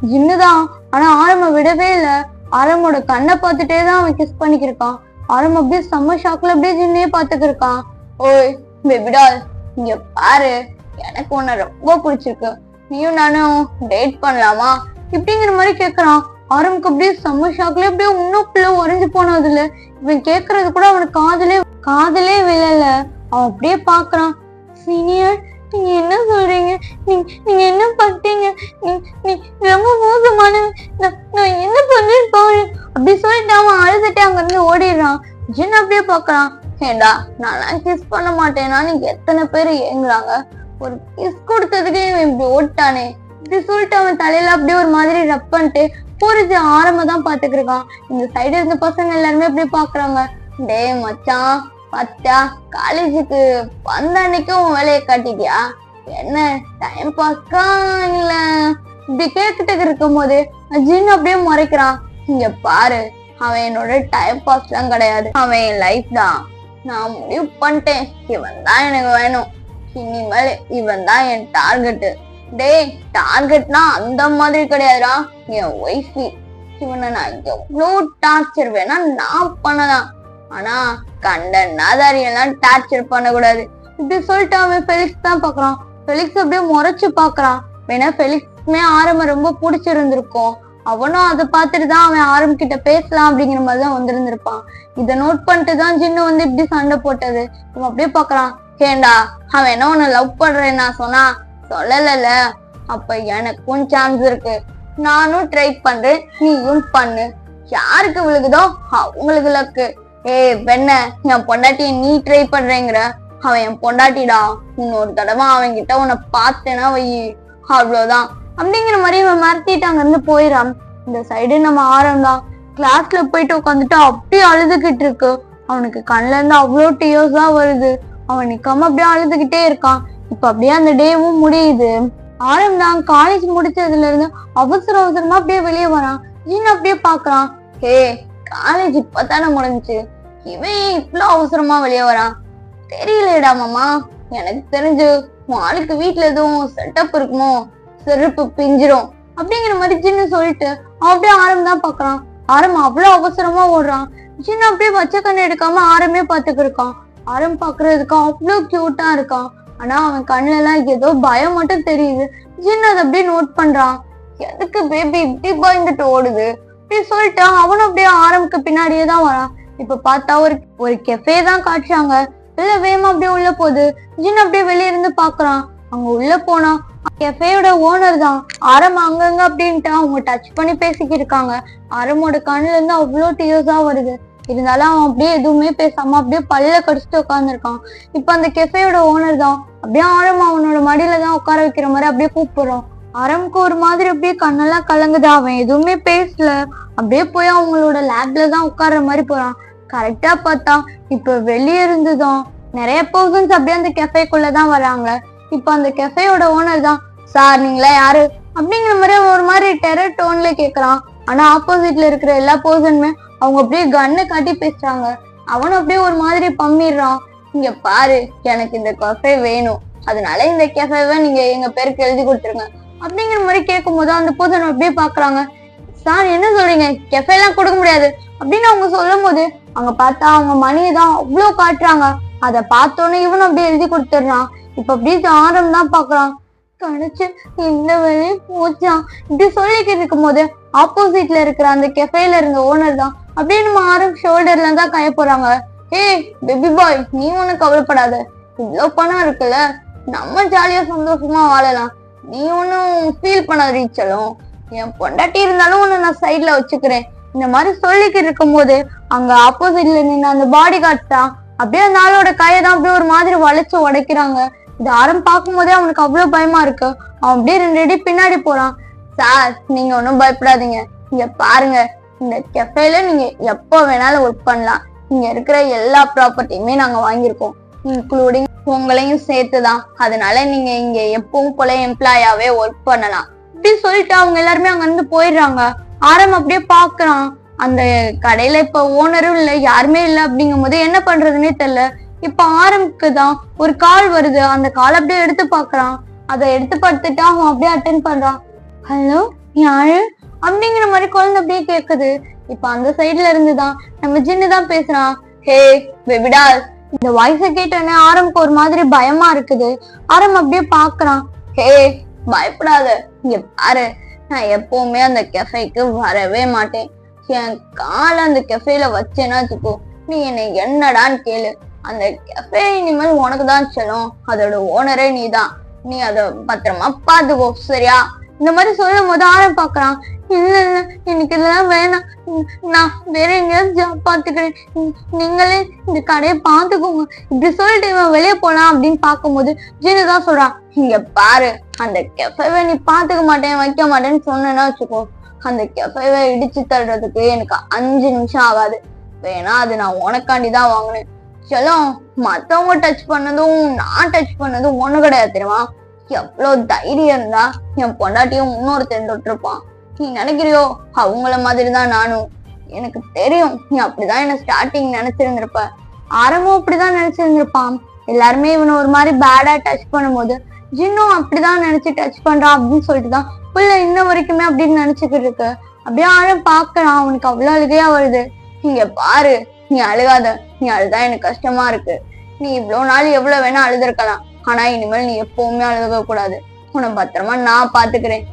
ஜின்னுதான் ஆனா ஆரம்ப விடவே இல்லை. ஆரம்போட கண்ணை பார்த்துட்டே தான் அவன் கிஸ் பண்ணிக்கிருக்கான். ஆரம்பம் அப்படியே செம்ம ஷாக்ல அப்படியே ஜின்னையே பாத்துக்கிருக்கான். ஓய் பேபிடால், இங்க பாரு, எனக்கு உன்னை ரொம்ப பிடிச்சிருக்கு, நீயும் நானும் டேட் பண்ணலாமா இப்படிங்கிற மாதிரி கேக்குறான். ஆரம்புக்கு அப்படியே செம்ம ஷாக்ல அப்படியே இன்னும் உறைஞ்சு போனதுல இவன் கேக்குறது கூட அவனுக்கு காதலே விழல. அவன் அப்படியே பாக்குறான். சீனியர், நீங்க என்ன சொல்றீங்க? நீங்க என்ன பண்ணிட்டீங்க? நீ ரொம்ப மோசமான, நான் என்ன பண்றேன்னு பாரு அப்படி சொல்லிட்டு அவன் அழுதுட்டு அங்க இருந்து ஓடிடுறான். ஜின் அப்படியே பாக்குறான். ஏண்டா, நான் கிஸ் பண்ண மாட்டேன்னா நீங்க எத்தனை பேர் ஏங்குறாங்க, ஒரு கிஸ் கொடுத்ததுக்கே இவன் இப்படி ஓட்டானே இப்படி சொல்லிட்டு அவன் தலையில அப்படியே ஒரு மாதிரி ரப் பண்ணிட்டு போறது ஆரம்பதான் பாத்துட்டு இருக்கான். இந்த சைடு இருந்த பசங்க எல்லாருமே அப்படியே பாக்குறாங்க. டே மச்சான், பத்தா காலேஜுக்கு வந்த அன்னைக்கும் உன் வேலையை காட்டிட்டியா? என்ன டைம் பாஸ்க்கா இல்ல? இப்படி கேட்டுட்டு இருக்கும் போது ஜின் அப்படியே முறைக்கிறான். இங்க பாரு, அவன் என்னோட டைம் பாஸ் எல்லாம் கிடையாது, அவன் என் லைஃப் தான். நான் முடிவு பண்ணிட்டேன், இவன் தான் எனக்கு வேணும். இனிமேல் இவன் தான் என் டார்கெட்டு. டே, டார்கெட்னா அந்த மாதிரி கிடையாதுடா, என் ஒய்ஃபு. இவனை நான் எவ்வளவு டார்ச்சர் வேணா நான் பண்ணலாம், ஆனா கண்டனாதாரியெல்லாம் டார்ச்சர் பண்ணக்கூடாது இப்படி சொல்லிட்டு அவன் ஃபெலிக்ஸ் தான் பாக்குறான். ஃபெலிக்ஸ் அப்படியே முறைச்சு பாக்குறான். வேணா ஃபெலிக்ஸ்மே ஆரம்ப ரொம்ப பிடிச்சிருந்திருக்கும். அவனும் அதை பார்த்துட்டு தான் அவன் ஆரம் கிட்ட பேசலாம் அப்படிங்கிற மாதிரிதான் வந்திருந்திருப்பான். இதை நோட் பண்ணிட்டு தான் ஜின்னு வந்து இப்படி சண்டை போட்டது. இவன் அப்படியே பாக்குறான். ஏண்டா, அவன் என்ன உன்னை லவ் பண்றேன்னு நான் சொன்னா சொல்லல, அப்ப எனக்கும் சான்ஸ் இருக்கு, நானும் ட்ரை பண்றேன், நீயும் பண்ணு, யாருக்கு விழுகுதோ அவங்களுக்கு லக்கு. பெண்ண, என் பொண்டாட்டிய நீ ட்ரை பண்றேங்கிற, அவன் என் பொண்டாட்டிடா, இன்னொரு தடவை அவன் கிட்ட உன்னை பார்த்தேன்னா வை, அவ்வளவுதான் அப்படிங்கிற மாதிரி இவன் மிரட்டிட்டு அங்க இருந்து போயிடான். இந்த சைடு நம்ம ஆரம்பம் கிளாஸ்ல போயிட்டு உட்காந்துட்டு அப்படியே அழுதுகிட்டு இருக்கு. அவனுக்கு கண்ணுல இருந்து அவ்வளோ டியர்ஸ் தான் வருது. அவன் நிக்காம அப்படியே அழுதுகிட்டே இருக்கான். இப்ப அப்படியே அந்த டேவும் முடியுது. ஆரம்பம் காலேஜ் முடிச்சதுல இருந்து அவசரமா அப்படியே வெளியே வரான். ஜின் அப்படியே பாக்குறான். காலேஜ் இப்பதானே முடிஞ்சுச்சு, இவன் இவ்வளவு அவசரமா வெளியே வரான் தெரியலடா மாமா. எனக்கு தெரிஞ்சு ஆளுக்கு வீட்டுல எதுவும் செட்டப் இருக்குமோ, செருப்பு பிஞ்சிரும் அப்படிங்கிற மாதிரி ஜின்னு சொல்லிட்டு அவன் அப்படியே ஆரம்பம் தான் பாக்குறான். ஆரம் அவ்வளவு அவசரமா ஓடுறான். ஜின்னு அப்படியே வச்ச கண்ணு எடுக்காம ஆரமே பாத்துக்கு இருக்கான். ஆரம் பாக்குறதுக்கு அவ்வளவு கியூட்டா இருக்கான். ஆனா அவன் கண்ணுல எல்லாம் ஏதோ பயம் மட்டும் தெரியுது. ஜின்னு அதை அப்படியே நோட் பண்றான். எதுக்கு பேபி இப்படி பயந்துட்டு ஓடுது அப்படி சொல்லிட்டு அவனும் அப்படியே ஆரம்புக்கு பின்னாடியே தான் வரான். இப்ப பார்த்தா ஒரு கெஃபே தான் காட்டுறாங்க. இல்ல வேகமா அப்படியே உள்ள போகுது. ஜின் அப்படியே வெளிய இருந்து பாக்குறான். அங்க உள்ள போனா கெஃபேயோட ஓனர் தான். ஆரம் அங்கங்க அப்படின்ட்டு அவங்க டச் பண்ணி பேசிக்கிட்டு இருக்காங்க. ஆரமோட கண்ணுல இருந்து அவ்வளவு டியர்ஸா வருது. இருந்தாலும் அவன் அப்படியே எதுவுமே பேசாம அப்படியே பல்ல கடிச்சிட்டு உட்காந்துருக்கான். இப்ப அந்த கெஃபேயோட ஓனர் தான் அப்படியே ஆரம் அவனோட மடியில தான் உட்கார வைக்கிற மாதிரி அப்படியே கூப்பிடுறோம். ஆரம்புக்கு ஒரு மாதிரி அப்படியே கண்ணெல்லாம் கலங்குது. அவன் எதுவுமே பேசல. அப்படியே போய் அவங்களோட லேப்ல தான் உட்கார்ற மாதிரி போறான். கரெக்டா பார்த்தா இப்ப வெளியே இருந்துதான் நிறைய பர்சன்ஸ் அப்படியே அந்த கெஃபேக்குள்ளதான் வராங்க. இப்ப அந்த கெஃபேயோட ஓனர் தான், சார் நீங்களா யாரு அப்படிங்கிற மாதிரி ஒரு மாதிரி டெரர் டோன்ல கேக்குறான். ஆனா ஆப்போசிட்ல இருக்கிற எல்லா பர்சனுமே அவங்க அப்படியே கண்ணை காட்டி பேசுறாங்க. அவனும் அப்படியே ஒரு மாதிரி பம்மிடுறான். இங்க பாரு, எனக்கு இந்த கெஃபே வேணும், அதனால இந்த கெஃபேவை நீங்க எங்க பேருக்கு எழுதி கொடுத்துருங்க அப்படிங்கிற மாதிரி கேட்கும் போது அந்த பர்சன் அப்படியே பாக்குறாங்க. சார் என்ன சொல்றீங்க, கெஃபே எல்லாம் கொடுக்க முடியாது அப்படின்னு அவங்க சொல்லும் போது அங்க பார்த்தா அவங்க மணியை தான் அவ்வளவு காட்டுறாங்க. அதை பார்த்தோன்னே இவனும் அப்படியே எழுதி கொடுத்துடுறான். இப்ப அப்படியே ஆரம் தான் பாக்குறான். கிடைச்சு இந்த வேலையை போச்சான் இப்படி சொல்லிக்கிட்டு இருக்கும் போது ஆப்போசிட்ல இருக்கிற அந்த கெஃபேல இருந்த ஓனர் தான் அப்படியே நம்ம ஆரம் ஷோல்டர்ல தான் கைய போறாங்க. பேபி பாய், நீ ஒன்னும் கவலைப்படாத, இவ்வளவு பணம் இருக்குல்ல, நம்ம ஜாலியா சந்தோஷமா வாழலாம், நீ ஒன்னும் ஃபீல் பண்ணாத ரீச்சலும், என் பொண்டாட்டி இருந்தாலும் உன்னை நான் சைட்ல வச்சுக்கிறேன் இந்த மாதிரி சொல்லிக்கிட்டு இருக்கும் போது அங்க ஆப்போசிட்ல நின்று அந்த பாடி கார்ட்ஸ் தான் அப்படியே அந்த ஆளோட கையை தான் அப்படியே ஒரு மாதிரி வளைச்சு உடைக்கிறாங்க. இது ஆரம் பார்க்கும் போதே அவனுக்கு அவ்வளவு பயமா இருக்கு. அவன் அப்படியே 2 அடி பின்னாடி போறான். சார் நீங்க ஒன்னும் பயப்படாதீங்க, இங்க பாருங்க, இந்த கெஃபேல நீங்க எப்போ வேணாலும் ஒர்க் பண்ணலாம், இங்க இருக்கிற எல்லா ப்ராப்பர்ட்டியுமே நாங்க வாங்கியிருக்கோம், இன்க்ளூடிங் உங்களையும் சேர்த்துதான், அதனால நீங்க இங்க எப்பவும் போல எம்ப்ளாயாவே ஒர்க் பண்ணலாம் இப்படி சொல்லிட்டு அவங்க எல்லாருமே அங்க இருந்து போயிடுறாங்க. ஆரம் அப்படியே பாக்குறான். அந்த கடையில இப்ப ஓனரும் இல்ல, யாருமே இல்ல அப்படிங்கும் போது என்ன பண்றதுன்னே தெரியல. இப்ப ஆரம்புக்கு தான் ஒரு கால் வருது. அந்த கால் அப்படியே எடுத்து பாக்குறான். அதை எடுத்து பார்த்துட்டு அவன் அப்படியே அட்டென்ட் பண்றான். ஹலோ யாரு அப்படிங்கிற மாதிரி குழந்தை அப்படியே கேக்குது. இப்ப அந்த சைட்ல இருந்துதான் நம்ம ஜின்னு தான் பேசுறான். ஹே பேபிடா. இந்த வாய்ஸ கேட்டோன்னே ஆரம்புக்கு ஒரு மாதிரி பயமா இருக்குது. ஆரம் அப்படியே பாக்குறான். ஹே பயப்படாத. இங்க பாரு, நான் எப்பவுமே அந்த கெஃபேக்கு வரவே மாட்டேன். என் காலை அந்த கெஃபேல வச்சேன்னா வச்சுக்கோ, நீ என்னை என்னடான்னு கேளு. அந்த கெஃபே இனிமேல் உனக்குதான் செல்லும். அதோட ஓனரே நீதான். நீ அத பத்திரமா பாத்துக்கோ, சரியா? இந்த மாதிரி சொல்லும் போது ஆரம் பாக்குறான். இல்ல இல்ல, எனக்கு இதெல்லாம் வேணாம். நான் வேற எங்கேயாவது ஜாப் பாத்துக்கிறேன். நீங்களே இந்த கடையை பாத்துக்கோங்க. இப்படி சொல்லிட்டு இவன் வெளியே போலாம் அப்படின்னு பாக்கும்போது ஜின்னு தான் சொல்றான், இங்க பாரு, அந்த கெஃபேவை நீ பாத்துக்க மாட்டேன் வைக்க மாட்டேன்னு சொன்னா வச்சுக்கோ, அந்த கெஃபேவை இடிச்சு தள்ளுறதுக்கு எனக்கு 5 நிமிஷம் ஆகாது. வேணா அது நான் உனக்காண்டிதான் வாங்கினேன். செல்லம், மத்தவங்க டச் பண்ணதும் நான் டச் பண்ணதும் ஒண்ணு கிடையாது தெரியுமா? எவ்வளவு தைரியம் இருந்தா என் பொண்டாட்டியும் இன்னொருத்தன் தொட்டிருப்பான். நீ நினைக்கிறியோ அவங்கள மாதிரிதான் நானும்? எனக்கு தெரியும் நீ அப்படிதான் என்ன ஸ்டார்டிங் நினைச்சிருந்திருப்ப. ஆரம்பம் அப்படிதான் நினைச்சிருந்திருப்பான். எல்லாருமே இவனை ஒரு மாதிரி பேடா டச் பண்ணும்போது ஜின்னும் அப்படிதான் நினைச்சு டச் பண்றான் அப்படின்னு சொல்லிட்டுதான் புள்ள இன்ன வரைக்குமே அப்படின்னு நினைச்சுக்கிட்டு இருக்கு. அப்படியே ஆழம் பாக்குறான். அவனுக்கு அவ்வளவு அழுகையா வருது. இங்க பாரு, நீ அழுகாத. நீ அழுதா எனக்கு கஷ்டமா இருக்கு. நீ இவ்வளவு நாள் எவ்வளவு வேணா அழுதுருக்கலாம். ஆனா இனிமேல் நீ எப்பவுமே அழுக கூடாது. உன்னை பத்திரமா நான் பாத்துக்கிறேன்.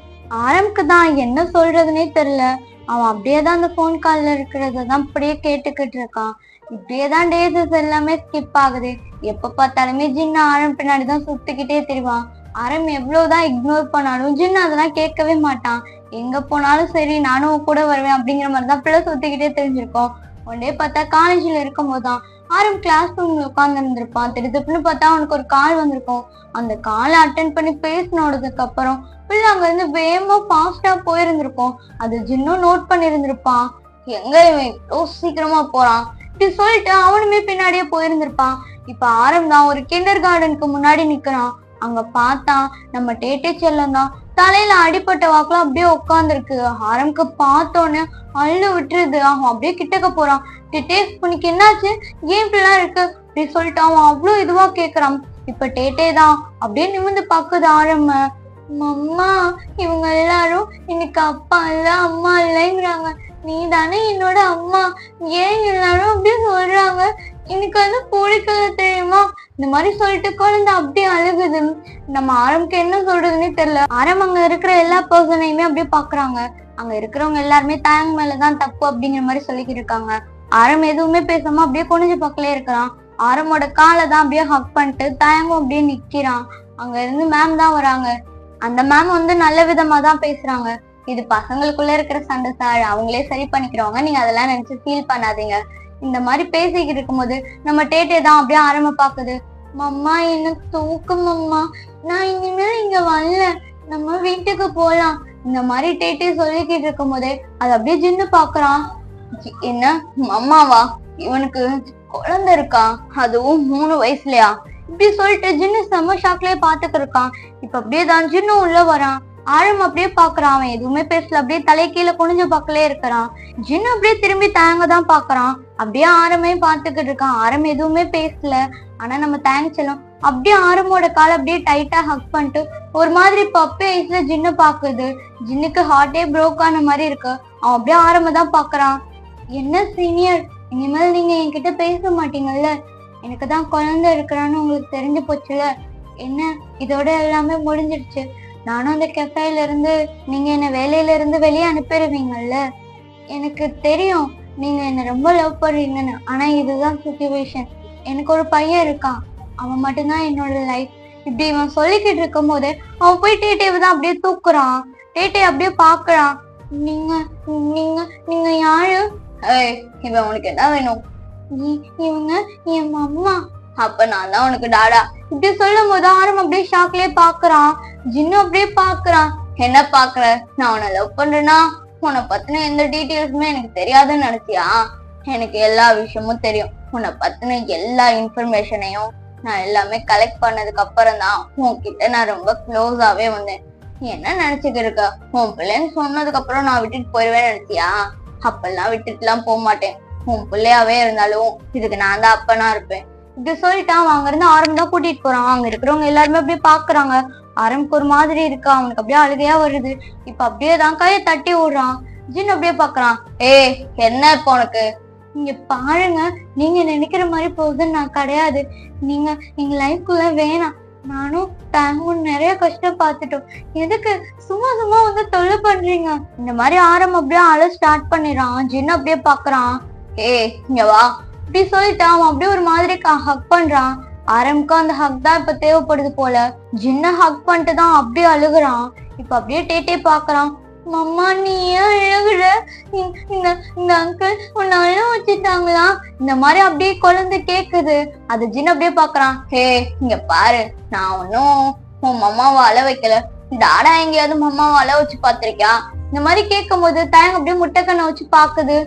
ஆரம்புக்கு தான் என்ன சொல்றதுன்னே தெரியல. அவன் அப்படியேதான் அந்த போன் கால்ல இருக்கிறதான் அப்படியே கேட்டுக்கிட்டு இருக்கான். இப்படியேதான் டேஸஸ் எல்லாமே ஸ்கிப் ஆகுது. எப்ப பார்த்தாலுமே ஜின்னு ஆரம் பின்னாடிதான் சுத்திக்கிட்டே தெரிவான். ஆரம் எவ்வளவுதான் இக்னோர் பண்ணாலும் ஜின்னு அதெல்லாம் கேட்கவே மாட்டான். எங்க போனாலும் சரி நானும் கூட வருவேன் அப்படிங்கிற மாதிரிதான் பிள்ளை சுத்திக்கிட்டே தெரிஞ்சிருக்கோம். ஒன் டே பார்த்தா காலேஜ்ல இருக்கும் போதுதான் ஆரம் கிளாஸ் ரூம்ல உட்கார்ந்து இருந்திருப்பான். திடீர்னு பார்த்தா அவனுக்கு ஒரு கால் வந்திருக்கும். அந்த காலை அட்டென்ட் பண்ணி பேசினோடதுக்கு அப்புறம் பிள்ளை அங்க இருந்து வேகமா ஃபாஸ்டா போயிருந்திருக்கும். அது ஜின்னும் நோட் பண்ணிருந்திருப்பான். எங்க இவன் இவ்வளோ சீக்கிரமா போறான் இப்படி சொல்லிட்டு அவனுமே பின்னாடியே போயிருந்திருப்பான். இப்ப ஆரம் தான் ஒரு கிண்டர் கார்டனுக்கு முன்னாடி நிக்கிறான். அங்க பார்த்தா நம்ம டேட்டே செல்லம் தான் தலையில அடிப்பட்ட வாக்குல அப்படியே உட்காந்துருக்கு. ஆரம்புக்கு பார்த்தோன்னு அள்ளு விட்டுருது. அவன் அப்படியே கிட்டக்க போறான். டேட்டே, உனக்கு என்னாச்சு? ஏன் இப்படிலாம் இருக்கு அப்படி சொல்லிட்டு அவன் அவ்வளவு இதுவா கேக்குறான். இப்ப டேட்டே தான் அப்படியே நிமிந்து பாக்குது ஆரம்ப. அம்மா, இவங்க எல்லாரும் எனக்கு அப்பா இல்ல அம்மா இல்லைங்கிறாங்க. நீ தானே என்னோட அம்மா. ஏன் எல்லாரும் அப்படியே சொல்றாங்க? எனக்கு வந்து பிடிக்கல தெரியுமா? இந்த மாதிரி சொல்லிட்டு குழந்தை அப்படியே அழுகுது. நம்ம ஆரம்புக்கு என்ன சொல்றதுன்னே தெரியல. ஆரம் அங்க இருக்கிற எல்லா பர்சனையுமே அப்படியே பாக்குறாங்க. அங்க இருக்கிறவங்க எல்லாருமே தாயங்க மேலதான் தப்பு அப்படிங்கிற மாதிரி சொல்லிக்கிட்டு இருக்காங்க. ஆரம் எதுவுமே பேசாம அப்படியே குனிஞ்சு பக்கலே இருக்கிறான். ஆரமோட காலை தான் அப்படியே ஹக் பண்ணிட்டு தாயங்கும் அப்படியே நிக்கிறான். அங்க இருந்து மேம் தான் வராங்க. அந்த மேம் வந்து நல்ல விதமா தான் பேசுறாங்க. இது பசங்களுக்குள்ள இருக்கிற சண்டை சார், அவங்களே சரி பண்ணிக்கிறவங்க, நீங்க அதெல்லாம் நினைச்சு ஃபீல் பண்ணாதீங்க. இந்த மாதிரி பேசிக்கிட்டு இருக்கும்போது நம்ம டேட்டே தான் அப்படியே ஆரம்ப பாக்குது. மம்மா, எனக்கு தூக்கம் அம்மா, நான் இனிமேல் இங்க வரல, நம்ம வீட்டுக்கு போலாம். இந்த மாதிரி டேட்டே சொல்லிக்கிட்டு இருக்கும் போதே அது அப்படியே ஜின்னு பாக்குறான். என்ன அம்மாவா? இவனுக்கு குழந்தை இருக்கா? அதுவும் 3 வயசுலயா? இப்படி சொல்லிட்டு ஜின்னு செம்ம ஷாக்லயே பாத்துட்டு இருக்கான். இப்ப அப்படியே தான் ஜின்னு உள்ள வரான். ஆழம் அப்படியே பாக்குறான். அவன் எதுவுமே பேசல. அப்படியே தலை கீழே குனிஞ்ச பக்கலே இருக்கிறான். ஜின்னு அப்படியே திரும்பி தாயங்க தான் பாக்குறான். அப்படியே ஆரமே பாத்துக்கிட்டு இருக்கான். ஆரம் எதுவுமே பேசல. ஆனா நம்ம தேங்க செல்லும் அப்படியே ஆரமோட காலை அப்படியே டைட்டா ஹக் பண்ணிட்டு ஒரு மாதிரி பப்பி ஐஸ்ல ஜின்னு பாக்குது. ஜின்னுக்கு ஹார்ட்டே ப்ரோக் ஆன மாதிரி இருக்கு. அவன் அப்படியே ஆரம்ப தான் பாக்குறான். என்ன சீனியர், இனிமேல் நீங்க என்கிட்ட பேச மாட்டீங்கல்ல? எனக்கு தான் குழந்தை இருக்கிறான்னு உங்களுக்கு தெரிஞ்சு போச்சுல? என்ன, இதோட எல்லாமே முடிஞ்சிடுச்சு. நானும் அந்த கெஃபேல இருந்து நீங்க என்ன வேலையில இருந்து வெளியே அனுப்பிடுவீங்கல்ல? எனக்கு தெரியும் நீங்க என்ன ரொம்ப லவ் பண்றீங்கன்னு. ஆனா இதுதான் சிச்சுவேஷன். எனக்கு ஒரு பையன் இருக்கான். அவன் மட்டும்தான் என்னோட லைஃப். இப்படி இவன் சொல்லிக்கிட்டு இருக்கும் போதே அவன் போய் டேட்டேவை தான் அப்படியே தூக்குறான். டேட்டே அப்படியே பாக்குறான். நீங்க நீங்க நீங்க யாரு? இவன் உனக்கு என்ன வேணும்? இவங்க என் அம்மா. அப்ப நான் தான் உனக்கு டாடா. இப்படி சொல்லும் போது ஆரம் அப்படியே ஷாக்லயே பாக்குறான். ஜின்னு அப்படியே பாக்குறான். என்ன பாக்குற? நான் உன்னை லவ் பண்றேன்னா உன்னை பத்தின எந்த டீட்டெயில்ஸுமே எனக்கு தெரியாதுன்னு நினைச்சியா? எனக்கு எல்லா விஷயமும் தெரியும். உன்னை பத்தின எல்லா இன்ஃபர்மேஷனையும் நான் எல்லாமே கலெக்ட் பண்ணதுக்கு அப்புறம் தான் உன்கிட்ட நான் ரொம்ப க்ளோஸாவே வந்தேன். நீ என்ன நினைச்சுக்க இருக்க? உன் பிள்ளைன்னு சொன்னதுக்கு அப்புறம் நான் விட்டுட்டு போயிடுவேன்னு நினைச்சியா? அப்பெல்லாம் விட்டுட்டுலாம் போக மாட்டேன். உன் பிள்ளையாவே இருந்தாலும் இதுக்கு நான் தான் அப்பனா இருப்பேன். இப்படி சொல்லிட்டான். அங்க இருந்து ஆரம் தான் கூட்டிட்டு போறான். அங்க இருக்கிறவங்க எல்லாருமே அப்படியே பாக்குறாங்க. ஆரம்புக்கு ஒரு மாதிரி இருக்கா. அவனுக்கு அப்படியே அழுகையா வருது. இப்ப அப்படியே தான் கையை தட்டி விடுறான். ஜின் அப்படியே பாக்குறான். என்ன இப்ப உனக்கு? இங்க பாருங்க, நீங்க நினைக்கிற மாதிரி போகுதுன்னு நான் கிடையாது. நீங்க எங்க லைஃப்குள்ள வேணாம். நானும் டேங்கும் நிறைய கஷ்டம் பார்த்துட்டோம். எதுக்கு சும்மா சும்மா வந்து தொல்லை பண்றீங்க? இந்த மாதிரி ஆரம் அப்படியே அழ ஸ்டார்ட் பண்ணிடுறான். ஜின்னு அப்படியே பாக்குறான். இங்க வா அப்படி சொல்லிட்டு அவன் அப்படியே ஒரு மாதிரி ஹக் பண்றான். ஆரம்க்கு அந்த ஹக் தான் இப்ப தேவைப்படுது போல. ஜின்ன ஹக் பண்ணிட்டு தான் அப்படியே அழுகுறான். இப்ப அப்படியே டேட்டே பாக்குறான். மம்மா நீ ஏன் அழுகுற? இந்த அங்கிள் உன்னை அழ வச்சுட்டாங்களா? இந்த மாதிரி அப்படியே குழந்தை கேக்குது. அது ஜின் அப்படியே பாக்குறான். இங்க பாரு, நான் ஒன்னும் உன் மம்மாவை அழ வைக்கல. டாடா எங்கேயாவது மம்மாவை அழ வச்சு பாத்திருக்கியா? இந்த மாதிரி கேட்கும் போது தயங்க அப்படியே முட்டைக்கண்ணை வச்சு பாக்குது.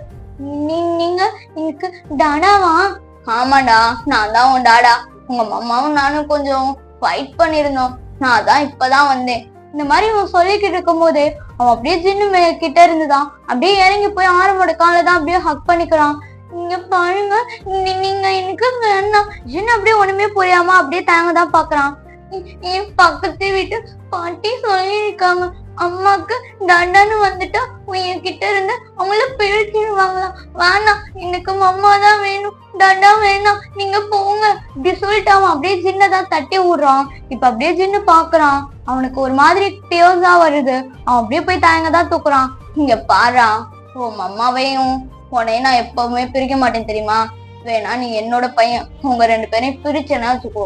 நீங்க எனக்கு டாடாவா? ஆமாடா, நான் தான் உன் டாடா. உங்க மம்மாவும் நானும் கொஞ்சம் ஃபைட் பண்ணிருந்தோம். நான் தான் இப்பதான் வந்தேன். இந்த மாதிரி அவன் சொல்லிக்கிட்டு இருக்கும் போதே அவன் அப்படியே ஜின்னு கிட்ட இருந்துதான் அப்படியே இறங்கி போய் ஆரம்போட காலை தான் அப்படியே ஹக் பண்ணிக்கிறான். நீங்க பாருங்க, நீங்க எனக்கு வேணாம். ஜின்னு அப்படியே ஒண்ணுமே புரியாம அப்படியே தயங்க தான் பாக்குறான். என் பக்கத்து வீட்டு பாட்டி சொல்லியிருக்காங்க, அம்மாக்கு டாடான்னு வந்துட்டா உன்கிட்ட இருந்து அவங்கள பிரிச்சிருவாங்களாம். வேணாம், எனக்கு அம்மா தான் வேணும், டாடா வேணாம், நீங்க போங்க இப்படி சொல்லிட்டு அவன் அப்படியே ஜின்னதான் தட்டி விடுறான். இப்ப அப்படியே ஜின்னு பாக்குறான். அவனுக்கு ஒரு மாதிரி டியர்ஸா வருது. அவன் அப்படியே போய் தயங்கதான் தூக்குறான். இங்க பாரா, உன் அம்மாவையும் உன்னையும் நான் எப்பவுமே பிரிக்க மாட்டேன் தெரியுமா? வேணா நீ என்னோட பையன், உங்க 2 பேரையும் பிரிச்சேன்னா வச்சுக்கோ,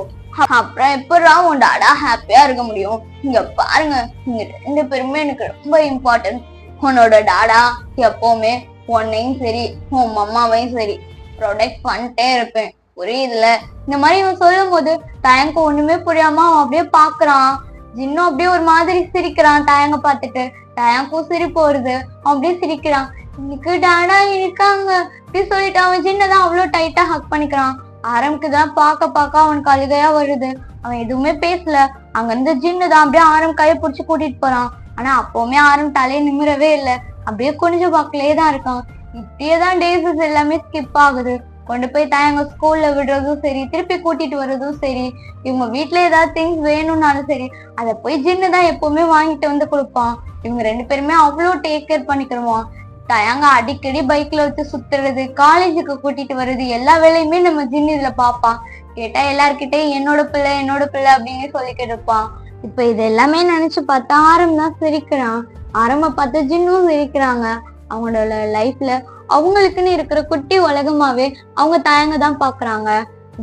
அப்புறம் எப்படா உன் டாடா ஹாப்பியா இருக்க முடியும்? இங்க பாருங்க, நீங்க 2 பேருமே எனக்கு ரொம்ப இம்பார்ட்டன்ட். உன்னோட டாடா எப்பவுமே உன்னையும் சரி உன் மம்மாவையும் சரி ப்ரொடெக்ட் பண்ணிட்டே இருப்பேன், புரியுதுல? இந்த மாதிரி இவன் சொல்லும் போது தயங்க ஒண்ணுமே புரியாம அவன் அப்படியே பாக்குறான். ஜின்னும் அப்படியே ஒரு மாதிரி சிரிக்கிறான். தயங்க பார்த்துட்டு தயங்கும் சிரிப்பு வருது. அவன் அப்படியே சிரிக்கிறான். இன்னைக்கு டாடா இருக்காங்க அப்படி சொல்லிட்டு அவன் ஜின்னதான் அவ்வளவு டைட்டா ஹக் பண்ணிக்கிறான். ஆரம்க்கு தான் பார்க்க அவனுக்கு அழுகையா வருது. அவன் எதுவுமே பேசல. அங்க இருந்து ஜின்னு தான் அப்படியே ஆரம் கையை பிடிச்சு கூட்டிட்டு போறான். ஆனா அப்பவுமே ஆரம் தலையை நிமிரவே இல்லை. அப்படியே கொஞ்சம் பக்கலே தான் இருக்கான். இப்படியேதான் டேஸஸ் எல்லாமே ஸ்கிப் ஆகுது. கொண்டு போய் தயங்க ஸ்கூல்ல விடுறதும் சரி, திருப்பி கூட்டிட்டு வர்றதும் சரி, இவங்க வீட்டுல ஏதாவது திங்ஸ் வேணும்னாலும் சரி, அதை போய் ஜின்னு தான் எப்பவுமே வாங்கிட்டு வந்து கொடுப்பான். இவங்க 2 பேருமே அவ்வளோ டேக் கேர் பண்ணிக்கிடுவான். தயங்க அடிக்கடி பைக்ல வச்சு சுத்துறது, காலேஜுக்கு கூட்டிட்டு வர்றது, எல்லா வேலையுமே நம்ம ஜின்னு இதுல பாப்பான். கேட்டா எல்லார்கிட்டையும் என்னோட பிள்ளை அப்படின்னு சொல்லிக்கிட்டு இருப்பான். இப்ப இது எல்லாமே நினைச்சு பார்த்தா ஆரம் தான் சிரிக்கிறான். ஆரம்ப பார்த்து ஜின்னும் சிரிக்கிறாங்க. அவங்களோட லைஃப்ல அவங்களுக்குன்னு இருக்கிற குட்டி உலகமாவே அவங்க தயங்க தான் பாக்குறாங்க.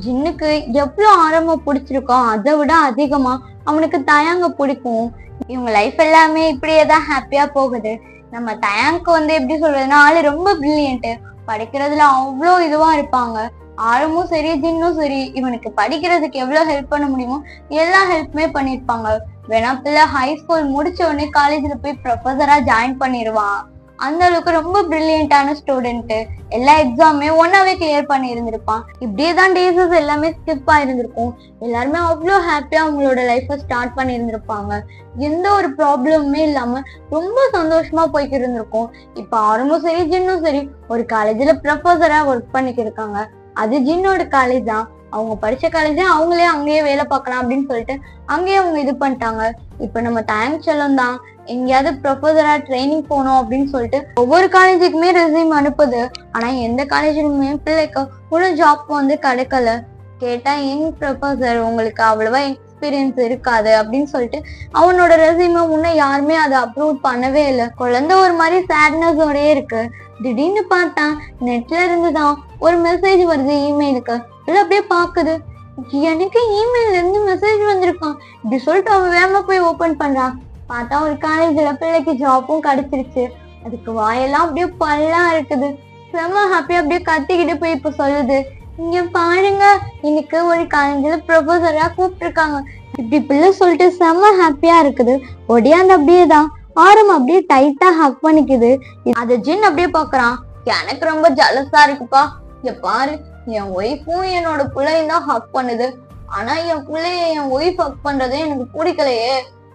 ஜின்னுக்கு எவ்வளவு ஆரம்பம் பிடிச்சிருக்கோ அதை விட அதிகமா அவனுக்கு தயங்க பிடிக்கும். இவங்க லைஃப் எல்லாமே இப்படியேதான் ஹாப்பியா போகுது. நம்ம தயங்க்கு வந்து எப்படி சொல்றதுன்னா, ஆளு ரொம்ப பிரில்லியன்ட், படிக்கிறதுல அவ்வளோ இதுவா இருப்பாங்க. ஆழமும் சரி ஜின்னும் சரி இவனுக்கு படிக்கிறதுக்கு எவ்வளவு ஹெல்ப் பண்ண முடியுமோ எல்லா ஹெல்ப்புமே பண்ணிருப்பாங்க. வேணா பிள்ளை ஹை ஸ்கூல் முடிச்ச உடனே காலேஜ்ல போய் ப்ரொஃபஸரா ஜாயின் பண்ணிடுவான். அந்த அளவுக்கு ரொம்ப பிரில்லியண்டான ஸ்டூடெண்ட். எல்லா எக்ஸாமே ஒன்னாவே கிளியர் பண்ணி இருந்திருப்பான். இப்படியேதான் டேஸஸ் எல்லாமே ஸ்கிப் ஆயிருந்திருக்கும். எல்லாருமே அவ்வளோ ஹாப்பியா அவங்களோட லைஃபை ஸ்டார்ட் பண்ணி இருந்திருப்பாங்க. எந்த ஒரு ப்ராப்ளமுமே இல்லாம ரொம்ப சந்தோஷமா போய்க்கு இருந்திருக்கும். இப்ப ஆரம்பம் சரி ஜின்னும் சரி ஒரு காலேஜ்ல ப்ரொஃபஸரா ஒர்க் பண்ணிட்டு இருக்காங்க. அது ஜின்னோட காலேஜ் தான். அவங்க படிச்ச காலேஜ் அவங்களே அங்கேயே வேலை பார்க்கலாம் அப்படின்னு சொல்லிட்டு அங்கேயே அவங்க இது பண்ணிட்டாங்க. இப்ப நம்ம தயங்க செல்லம் தான் எங்கேயாவது ப்ரொஃபஸரா ட்ரைனிங் போகணும் அப்படின்னு சொல்லிட்டு ஒவ்வொரு காலேஜுக்குமே ரெஸ்யூம் அனுப்புது. ஆனா எந்த காலேஜுக்குமே பிள்ளைக்கு ஒரு ஜாப் வந்து கிடைக்கல. கேட்டா எங்க ப்ரொஃபஸர் உங்களுக்கு அவ்வளவா எக்ஸ்பீரியன்ஸ் இருக்காது அப்படின்னு சொல்லிட்டு அவனோட ரெஸ்யூமை முன்ன யாருமே அதை அப்ரூவ் பண்ணவே இல்லை. குழந்தை ஒரு மாதிரி சேட்னஸோடயே இருக்கு. திடீர்னு பார்த்தா நெட்ல இருந்துதான் ஒரு மெசேஜ் வருது இமெயிலுக்கு. இல்லை அப்படியே பாக்குது, எனக்கு இமெயில இருந்து மெசேஜ் வந்திருக்கான் இப்படி சொல்லிட்டு அவன் வேகமா போய் ஓபன் பண்றான். பார்த்தா ஒரு காலேஜ்ல பிள்ளைக்கு ஜாப்பும் கிடைச்சிருச்சு. அதுக்கு வாயெல்லாம் அப்படியே பல்லா இருக்குது. செம்ம ஹாப்பியா அப்படியே கத்திக்கிட்டு போய் இப்ப சொல்லுது, இங்க பாருங்க எனக்கு ஒரு காலேஜ்ல ப்ரொஃபஸரா கூப்பிட்டுருக்காங்க இப்படி பிள்ளை சொல்லிட்டு செம்ம ஹாப்பியா இருக்குது. ஒடியாந்து அப்படியேதான் ஆரம் அப்படியே டைட்டா ஹக் பண்ணிக்குது. அத ஜின் அப்படியே பாக்குறான். எனக்கு ரொம்ப ஜலஸா இருக்குப்பா. இங்க பாரு, என் ஒய்ஃபும் என்னோட பிள்ளையும் தான் ஹக் பண்ணுது. ஆனா என் பிள்ளைய என் ஒய்ஃப் ஹக் பண்றதே எனக்கு பிடிக்கலையே,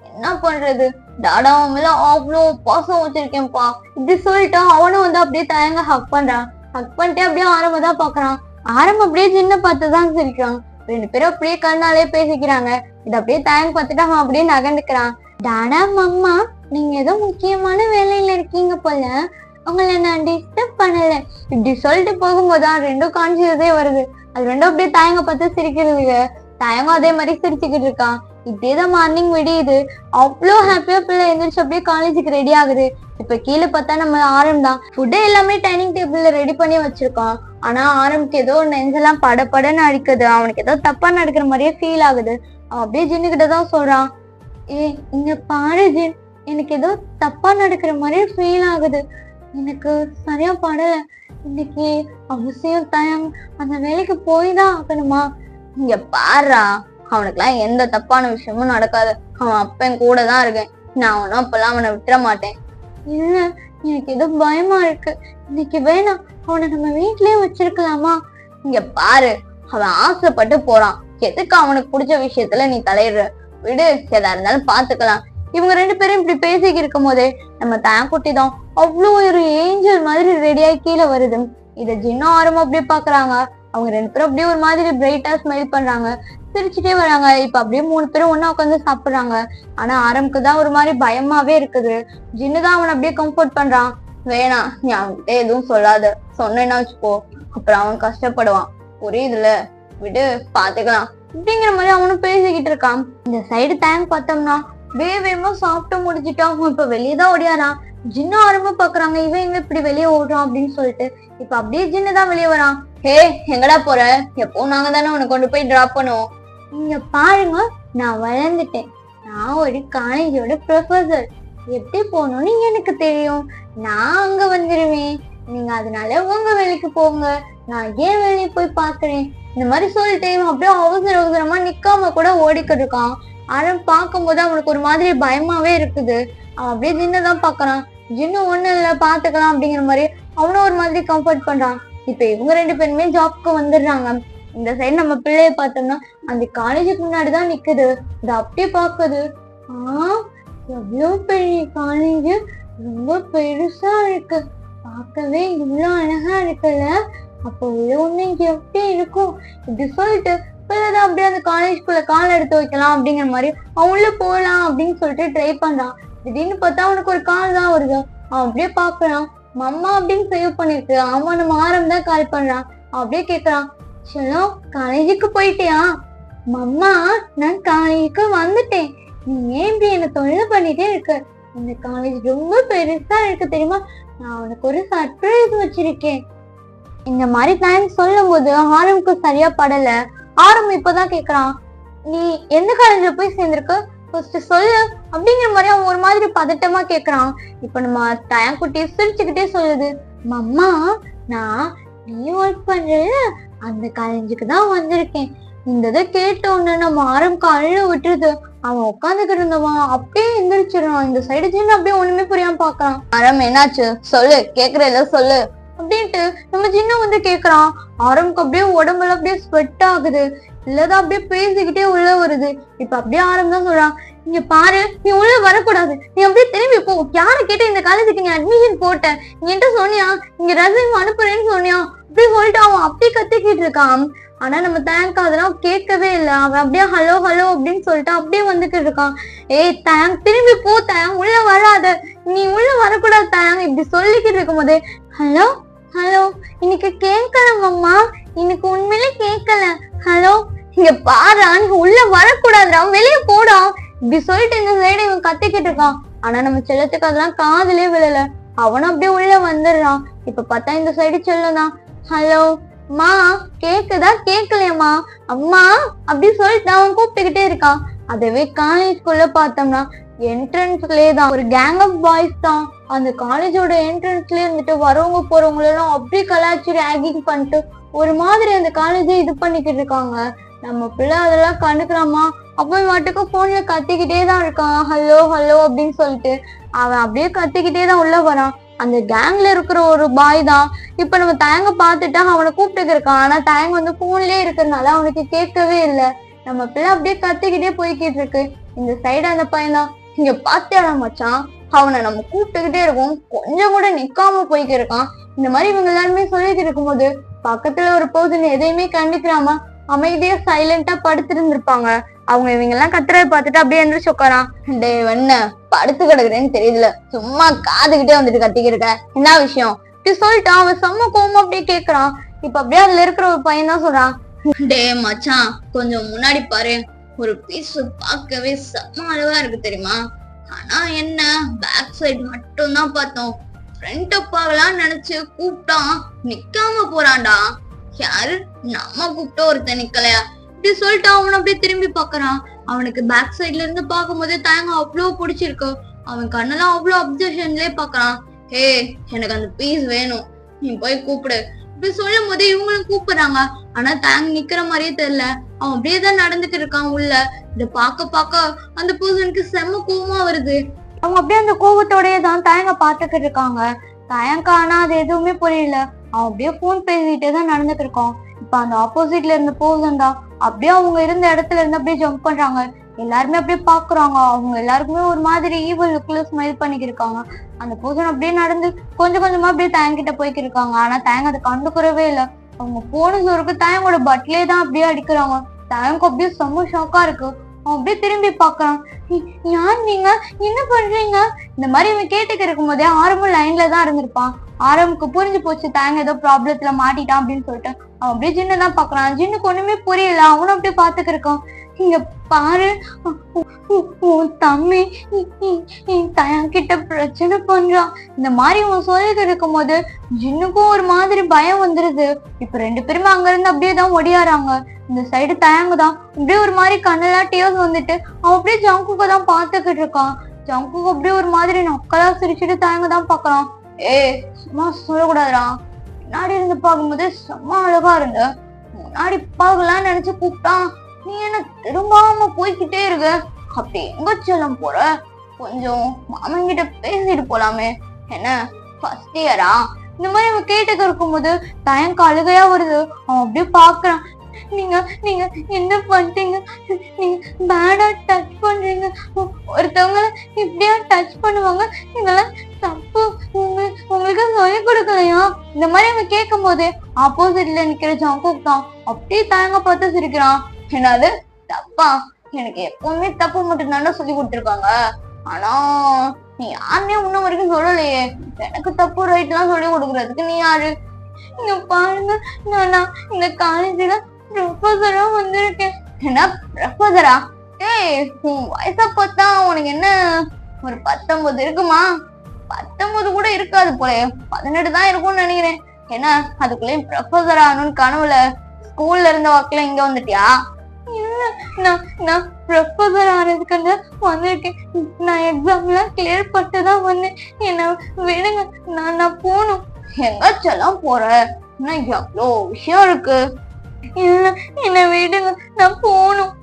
என்ன பண்றது? டாடாவும் மேல அவ்வளோ பாசம் வச்சிருக்கேன்ப்பா இப்படி சொல்லிட்டு அவனும் வந்து அப்படியே தயங்க ஹக் பண்றான். ஹக் பண்ணிட்டு அப்படியே ஆரம்ப தான் பாக்குறான். ஆரம்பம் அப்படியே ஜின்ன பார்த்துதான் சிரிக்கிறான். 2 பேரும் அப்படியே கண்ணாலே பேசிக்கிறாங்க. இது அப்படியே தயங்க பார்த்துட்டு அவன் அப்படியே நகர்ந்துக்கிறான். டாடா மம்மா, நீங்க ஏதோ முக்கியமான வேலையில இருக்கீங்க போல, உங்களை நான் டிஸ்டர்ப் பண்ணல இப்படி சொல்லிட்டு போகும்போதுதான் 2 கான்சியஸே வருது. அது 2 அப்படியே தயங்க பார்த்து சிரிக்கிறதுக்கு. தயங்கும் அதே மாதிரி சிரிச்சுக்கிட்டு இருக்கான். இப்படியேதான் மார்னிங் விடியுது. அவ்வளோ ஹாப்பியா பிள்ளை எந்திரிச்சு அப்படியே காலேஜுக்கு ரெடி ஆகுது. இப்ப கீழே பார்த்தா நம்ம ஆரம் தான் ஃபுட்டு எல்லாமே டைனிங் டேபிள்ல ரெடி பண்ணி வச்சிருக்கான். ஆனா ஆரம்புக்கு ஏதோ நெஞ்செல்லாம் படன்னு அடிக்குது. அவனுக்கு ஏதோ தப்பா நடக்கிற மாதிரியே ஃபீல் ஆகுது. அவன் அப்படியே ஜின்னுகிட்ட தான் சொல்றான், இங்க பாரு ஜின், எனக்கு ஏதோ தப்பா நடக்கிற மாதிரியே ஃபீல் ஆகுது. எனக்கு சரியா படல. இன்னைக்கு அவசியம் தயங் அந்த வேலைக்கு போய் தான் ஆகணுமா? இங்க பாருடா, அவனுக்குலாம் எந்த தப்பான விஷயமும் நடக்காது. அவன் அப்பன் கூட தான் இருக்கேன். நான் அவனும் அப்பெல்லாம் அவனை விட்டுற மாட்டேன். இல்ல, எனக்கு ஏதோ பயமா இருக்கு. இன்னைக்கு வேணாம், அவனை நம்ம வீட்லயே வச்சிருக்கலாமா? இங்க பாரு, அவன் ஆசைப்பட்டு போறான். எதுக்கு அவனுக்கு பிடிச்ச விஷயத்துல நீ தலையிடுற? விடு, எதா இருந்தாலும் பாத்துக்கலாம். இவங்க 2 பேரும் இப்படி பேசிக்கிட்டு இருக்கும் போதே நம்ம தயங்குட்டி தான் அவ்வளோ ஒரு ஏஞ்சல் மாதிரி ரெடியாகி கீழே வருது. இதை ஜின்னும் ஆரம்பம் அப்படியே பாக்குறாங்க. அவங்க 2 பேரும் அப்படியே ஒரு மாதிரி பிரைட்டா ஸ்மைல் பண்றாங்க, சிரிச்சுட்டே வராங்க. இப்ப அப்படியே 3 பேரும் ஒன்னா உட்காந்து சாப்பிடுறாங்க. ஆனா ஆரம்புக்கு தான் ஒரு மாதிரி பயமாவே இருக்குது. ஜின்னு தான் அவனை அப்படியே கம்ஃபர்ட் பண்றான். வேணாம், நீ அவன்கிட்ட எதுவும் சொல்லாத. சொன்னேன்னா வச்சுக்கோ, அப்புறம் அவன் கஷ்டப்படுவான். புரியுதுல, விடு, பாத்துக்கலாம் அப்படிங்கிற மாதிரி அவனும் பேசிக்கிட்டு இருக்கான். இந்த சைடு தேங்க் பார்த்தோம்னா வேகமா சாப்பிட்டு முடிச்சுட்டு அவன் இப்ப வெளியேதான் ஓடியாரான். ஜின்னு ஆரம்பம் பாக்குறாங்க, இவன் எங்க இப்படி வெளியே ஓடுறான் அப்படின்னு சொல்லிட்டு. இப்ப அப்படியே ஜின்னு தான் வெளியே வரான். ஹே, எங்கடா போற? எப்போ நாங்க தானே உன்னை கொண்டு போய் டிராப் பண்ணுவோம். இங்க பாருங்க, நான் வளர்ந்துட்டேன். நான் ஒரு காலேஜோட ப்ரொஃபசர். எப்படி போகணும்னு எனக்கு தெரியும். நான் அங்க வந்துருவேன். நீங்க அதனால உங்க வேலைக்கு போங்க, நான் ஏன் வேலையை போய் பாக்குறேன். இந்த மாதிரி சொல்லிட்டு அப்படியே அவசரமா நிக்காம கூட ஓடிக்கிட்டு இருக்கான். ஆரம் பார்க்கும் போது அவனுக்கு ஒரு மாதிரி பயமாவே இருக்குது. அவன் அப்படியே ஜின்னதான் பாக்குறான். ஜின்னு ஒண்ணு இல்ல, பாத்துக்கலாம் அப்படிங்கிற மாதிரி அவனும் ஒரு மாதிரி கம்ஃபர்ட் பண்றான். இப்ப இவங்க 2 பேருமே ஜாப்க்கு வந்துடுறாங்க. இந்த சைடு நம்ம பிள்ளைய பார்த்தோம்னா அந்த காலேஜுக்கு முன்னாடிதான் நிக்குது. இது அப்படியே பாக்குது. எவ்வளவு பெரிய காலேஜ், ரொம்ப பெருசா இருக்கு. பார்க்கவே இவ்வளவு அழகா இருக்குல்ல. அப்போ உள்ள ஒண்ணு இங்க எப்படி இருக்கும்? இப்படி சொல்லிட்டு பிள்ளைதான் அப்படியே அந்த காலேஜ்குள்ள கால் எடுத்து வைக்கலாம் அப்படிங்கிற மாதிரி அவன் உள்ள போகலாம் அப்படின்னு சொல்லிட்டு ட்ரை பண்றான். திடீர்னு பார்த்தா அவனுக்கு ஒரு கால் தான் வருது. அவன் அப்படியே பாக்குறான். மம்மா அப்படின்னு சேவ் பண்ணிருக்கு. அவன் நம்ம ஆரம் தான் கால் பண்றான். அப்படியே கேக்குறான், சலோ காலேஜுக்கு போயிட்டியா? மம்மா, நான் காலேஜுக்கு வந்துட்டேன். நீ ஏன் இப்படி என்ன தொழில் பண்ணிட்டே இருக்க? இந்த காலேஜ் ரொம்ப பெருசா இருக்கு தெரியுமா? நான் உனக்கு ஒரு சர்ப்ரைஸ் வச்சிருக்கேன். இந்த மாதிரி தேங்க்ஸ் சொல்லும் போது ஆரம்புக்கு சரியா படல. ஆரம்பம் இப்பதான் கேக்குறான், நீ எந்த காலேஜ்ல போய் சேர்ந்திருக்க, ஃபர்ஸ்ட் சொல்லு அப்படிங்கிற மாதிரி அவன் ஒரு மாதிரி பதட்டமா கேக்குறான். இப்ப நம்ம தயங்குட்டி சிரிச்சுக்கிட்டே சொல்லுது, மம்மா, நான் நீ ஒர்க் பண்றல அந்த காலேஜுக்கு தான் வந்திருக்கேன். இந்த இதை கேட்ட உடனே நம்ம ஆரம்புக்கு அழுல விட்டுருது. அவன் உட்காந்துக்கிட்டு இருந்தவன் அப்படியே எந்திரிச்சிடறான். இந்த சைடு ஜின்னு அப்படியே ஒண்ணுமே புரியாம பாக்குறான். ஆரம், என்னாச்சு சொல்லு, கேக்குறத சொல்லு அப்படின்ட்டு நம்ம ஜின்னு வந்து கேக்குறான். ஆரம்புக்கு அப்படியே உடம்புல அப்படியே ஸ்வெட் ஆகுது. இல்லதான் அப்படியே பேசிக்கிட்டே உள்ள வருது. இப்ப அப்படியே ஆரம்பம் தான் சொல்றான், இங்க பாரு, நீ உள்ள வரக்கூடாது. நீ அப்படியே திரும்பி போ. யார கேட்ட இந்த காலேஜுக்கு நீ அட்மிஷன் போட்ட? என்கிட்ட சொன்னியா? இங்க ரெஸ்யூம் அனுப்புறேன்னு சொன்னியா? அப்படி சொல்லிட்டு அவன் அப்படியே கத்திக்கிட்டு இருக்கான். ஆனா நம்ம தேங்க் அதெல்லாம் கேட்கவே இல்லை. அவன் அப்படியே ஹலோ ஹலோ அப்படின்னு சொல்லிட்டு அப்படியே வந்துகிட்டு இருக்கான். ஏய் தேங்க், திரும்பி போ தேங்க், உள்ள வராத, நீ உள்ள வரக்கூடாது தேங்க் இப்படி சொல்லிக்கிட்டு இருக்கும் போதே, ஹலோ ஹலோ, இன்னைக்கு கேட்கல மம்மா, இன்னைக்கு உண்மையிலே கேட்கல. ஹலோ, இங்க பாரு, நீ உள்ள வரக்கூடாதுடா, வெளியே போடா இப்படி சொல்லிட்டு இந்த சைடு இவன் கத்திக்கிட்டு இருக்கான். ஆனா நம்ம செல்லத்துக்கு அதெல்லாம் காதுலயே விழல. அவனும் அப்படியே உள்ள வந்துடுறான். இப்ப பார்த்தா இந்த சைடு செல்லதான், ஹலோ மா, கேக்குதா கேட்கலையம்மா அம்மா அப்படி சொல்லிட்டு அவன் கூப்பிட்டுக்கிட்டே இருக்கான். அதவே காலேஜ்குள்ள பார்த்தோம்னா என்ட்ரன்ஸ்லயே தான் ஒரு கேங் ஆஃப் பாய்ஸ் தான். அந்த காலேஜோட என்ட்ரன்ஸ்லயே இருந்துட்டு வரவங்க போறவங்க எல்லாம் அப்படியே கலாச்சி ரேகிங் பண்ணிட்டு ஒரு மாதிரி அந்த காலேஜை இது பண்ணிக்கிட்டு இருக்காங்க. நம்ம பிள்ளை அதெல்லாம் கண்டுக்கிறாமா? அப்போ மட்டுக்கும் போன்ல கத்திக்கிட்டே தான் இருக்கான், ஹலோ ஹலோ அப்படின்னு சொல்லிட்டு. அவன் அப்படியே கத்திக்கிட்டே தான் உள்ள வரான். அந்த கேங்ல இருக்கிற ஒரு பாய் தான். இப்ப நம்ம தயங்க பார்த்துட்டா அவனை கூப்பிட்டு இருக்கான். ஆனா தயங்க வந்து போன்லயே இருக்கிறதுனால அவனுக்கு கேட்கவே இல்லை. நம்ம பிள்ளை அப்படியே கத்திக்கிட்டே போய்கிட்டு இருக்கு. இந்த சைடு அந்த பையன் தான், இங்க பாத்தியாடா மச்சான், அவனை நம்ம கூப்பிட்டுக்கிட்டே இருக்கோம், கொஞ்சம் கூட நிக்காம போய்க்கு இருக்கான். இந்த மாதிரி இவங்க எல்லாருமே சொல்லிட்டு இருக்கும் போது பக்கத்துல ஒரு பர்சன் எதையுமே கண்டுக்கிறாம அமைதியா சைலண்டா படுத்து இருந்திருப்பாங்க. அவங்க இவங்க எல்லாம் கத்துறதை பார்த்துட்டு அப்படியே எந்திரிச்சு உட்காரான். டே என்ன படுத்து கிடக்குறேன்னு தெரியுதுல, சும்மா காதுகிட்டே வந்துட்டு கத்திக்கிருக்க, என்ன விஷயம் இப்படி சொல்லிட்டு அவன் செம்ம கோவமா அப்படியே கேக்குறான். இப்ப அப்படியே அதுல இருக்கிற ஒரு பையன் தான் சொல்றான், டே மச்சான், கொஞ்சம் முன்னாடி பாரு, ஒரு பீஸ் பார்க்கவே செம்ம அழகா இருக்கு தெரியுமா? ஆனா என்ன, பேக் சைடு மட்டும் தான் பார்த்தோம். ஃப்ரண்ட் பார்க்கலாம் நினைச்சு கூப்பிட்டா நிக்காம போறான்டா. யாரு, நம்ம கூப்பிட்ட ஒருத்தன் நிக்கலையா? இப்படி சொல்லிட்டு அவன் அப்படியே திரும்பி பாக்குறான். அவனுக்கு பேக் சைட்ல இருந்து பார்க்கும் போதே தயங்க அவ்வளவு பிடிச்சிருக்கு. அவன் கண்ணெல்லாம் அவ்வளவு அப்சர்ஷன்லயே பாக்குறான். ஹே, எனக்கு அந்த பீஸ் வேணும், நீ போய் கூப்பிடு. இப்படி சொல்லும் போதே இவங்களும் கூப்பிடுறாங்க. ஆனா தயங்க நிக்கிற மாதிரியே தெரியல. அவன் அப்படியேதான் நடந்துட்டு இருக்கான் உள்ள. இத பாக்க அந்த பர்சனுக்கு செம்ம கோவமா வருது. அவங்க அப்படியே அந்த கோவத்தோடயே தான் தயங்க பாத்துக்கிட்டு இருக்காங்க. தயங்க ஆனா அது எதுவுமே புரியல. அவன் அப்படியே போன் பேசிட்டே தான் நடந்துட்டு இருக்கான். இப்ப அந்த ஆப்போசிட்ல இருந்த பர்சன் தான் அப்படியே அவங்க இருந்த இடத்துல இருந்து அப்படியே ஜம்ப் பண்றாங்க. எல்லாருமே அப்படியே பாக்குறாங்க. அவங்க எல்லாருக்குமே ஒரு மாதிரி ஈவல் லுக்ல ஸ்மைல் பண்ணிக்கிட்டு இருக்காங்க. அந்த பர்சன் அப்படியே நடந்து கொஞ்சம் கொஞ்சமா அப்படியே தயங்கிட்ட போய்க்கிட்டு இருக்காங்க. ஆனா தயங்க அதை கண்டுக்கிறவே இல்லை. அவங்க போன சோருக்கு தயங்கோட பட்லே தான் அப்படியே அடிக்கிறாங்க. தயங்க அப்படியே செம்ம ஷாக்கா இருக்கு. அவன் அப்படியே திரும்பி பாக்குறான். யார் நீங்க, என்ன பண்றீங்க? இந்த மாதிரி இவன் கேட்டுக்கு இருக்கும் போதே ஆரம்பம் லைன்ல தான் இருந்திருப்பான். ஆரம்புக்கு புரிஞ்சு போச்சு தயங்க ஏதோ ப்ராப்ளத்துல மாட்டிட்டான் அப்படின்னு சொல்லிட்டு அவன் அப்படியே ஜின்னு தான் பாக்குறான். ஜின்னுக்கு ஒண்ணுமே புரியல. அவனும் அப்படியே பாத்துக்கு இருக்கான். இங்க பாரு, உன் தம்பி தயங்கிட்ட பிரச்சனை பண்றான். இந்த மாதிரி உன் சொல்லிட்டு இருக்கும் போது ஜின்னுக்கும் ஒரு மாதிரி பயம் வந்துருது. இப்ப ரெண்டு பேருமே அங்க இருந்து அப்படியே தான் ஒடியாறாங்க. இந்த சைடு தயங்கு தான் அப்படியே ஒரு மாதிரி கண்ணெல்லாம் டியர்ஸ் வந்துட்டு அவன் அப்படியே ஜங்குக்கு தான் பாத்துக்கிட்டு இருக்கான். ஜங்குக்கு அப்படியே ஒரு மாதிரி நக்கலா சிரிச்சுட்டு தயங்க தான் பாக்குறான். சும்மா சொல்லக்கூடாதுடா, முன்னாடி இருந்து பார்க்கும்போது செம்ம அழகா இருந்த, முன்னாடி பார்க்கலாம்னு நினைச்சு கூப்பிட்டான். நீ என்ன திரும்பாம போய்கிட்டே இருக்க? அப்படி எங்க செல்லம் போற? கொஞ்சம் மாமன் கிட்ட பேசிட்டு போலாமே. என்ன ஃபர்ஸ்ட் இயரா? இந்த மாதிரி அவன் கேட்டுக்க இருக்கும் போது தயங்க அழுகையா வருது. அவன் அப்படியே பாக்குறான். நீங்க நீங்க என்ன பண்றீங்க? நீங்க பேடா டச் பண்றீங்க. ஒருத்தவங்க இப்படியா டச் பண்ணுவாங்க? இதெல்லாம் தப்பு. உங்களுக்கு சொல்லி கொடுக்கலையா? இந்த மாதிரி அவன் கேட்கும் போது ஆப்போசிட்ல நிக்கிற ஜங்குக் தான் அப்படியே தயங்க பார்த்து சிரிக்கிறான். என்னது தப்பா? எனக்கு எப்பவுமே தப்பு மட்டும் தானே சொல்லி கொடுத்துருக்காங்க. ஆனா நீ யாருன்னே இன்ன வரைக்கும் சொல்லலையே. எனக்கு தப்பு ரைட் எல்லாம் சொல்லி கொடுக்கறதுக்கு நீ யாரு? இங்க பாருங்க, நானா இந்த காலேஜ்ல ப்ரொஃபஸரா வந்திருக்கேன். என்ன ப்ரொஃபஸரா? உன் வயசை பார்த்தா உனக்கு என்ன ஒரு 19 இருக்குமா? 19 கூட இருக்காது போல, 18 தான் இருக்கும்னு நினைக்கிறேன். என்ன அதுக்குள்ளேயும் ப்ரொஃபஸர் ஆகணும்னு கனவுல ஸ்கூல்ல இருந்த வாக்குல இங்க வந்துட்டியா? நான் ப்ரொஃபஸர் ஆனதுக்கு வந்திருக்கேன். நான் எக்ஸாம்லாம் கிளியர் பண்ணிட்டுதான் வந்தேன். என்ன விடுங்க, நான் போகணும். எங்காச்செல்லாம் போற? என்ன எவ்வளோ விஷயம் இருக்கு. என்ன விடுங்க, நான் போகணும்.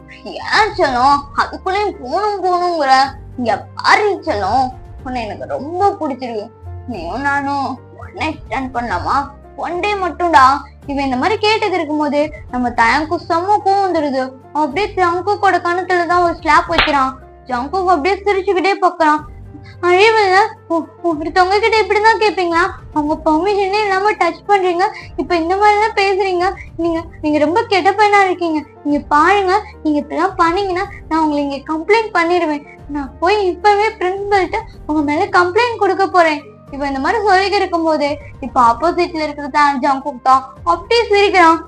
ஏன் செல்லம் அதுக்குள்ளேயும் போகணுங்கிற? இங்க பாரு செல்லம், உன்னை எனக்கு ரொம்ப பிடிச்சிருக்கு. நீயும் நானும் ஒன் நைட் ஸ்டாண்ட் பண்ணலாமா? 1 டே மட்டும்டா. இவன் இந்த மாதிரி கேட்டது இருக்கும் போது நம்ம தயங்கு செம்ம கோவம் வந்துடுது. அப்படியே ஜங்குக்கோட கணத்துலதான் ஒரு ஸ்லாப் வைக்கிறான். ஜங்குக்கு அப்படியே சிரிச்சுக்கிட்டே பாக்குறான். அழிவுல ஒருத்தவங்க கிட்ட இப்படிதான் கேட்பீங்களா? அவங்க பெர்மிஷனே இல்லாம டச் பண்றீங்க, இப்ப இந்த மாதிரிதான் பேசுறீங்க. நீங்க ரொம்ப கெட்ட பையனா இருக்கீங்க. நீங்க பாருங்க, நீங்க இப்படிலாம் பண்ணீங்கன்னா நான் உங்களை இங்க கம்ப்ளைண்ட் பண்ணிடுவேன். நான் போய் இப்பவே பிரின்சிபல்கிட்ட உங்க மேல கம்ப்ளைண்ட் கொடுக்க போறேன். இப்ப இந்த மாதிரி சொல்லிக்க இருக்கும் போது இப்ப ஆப்போசிட்ல இருக்கிறது ஜங்குக் தான் அப்படியே சிரிக்கிறான்.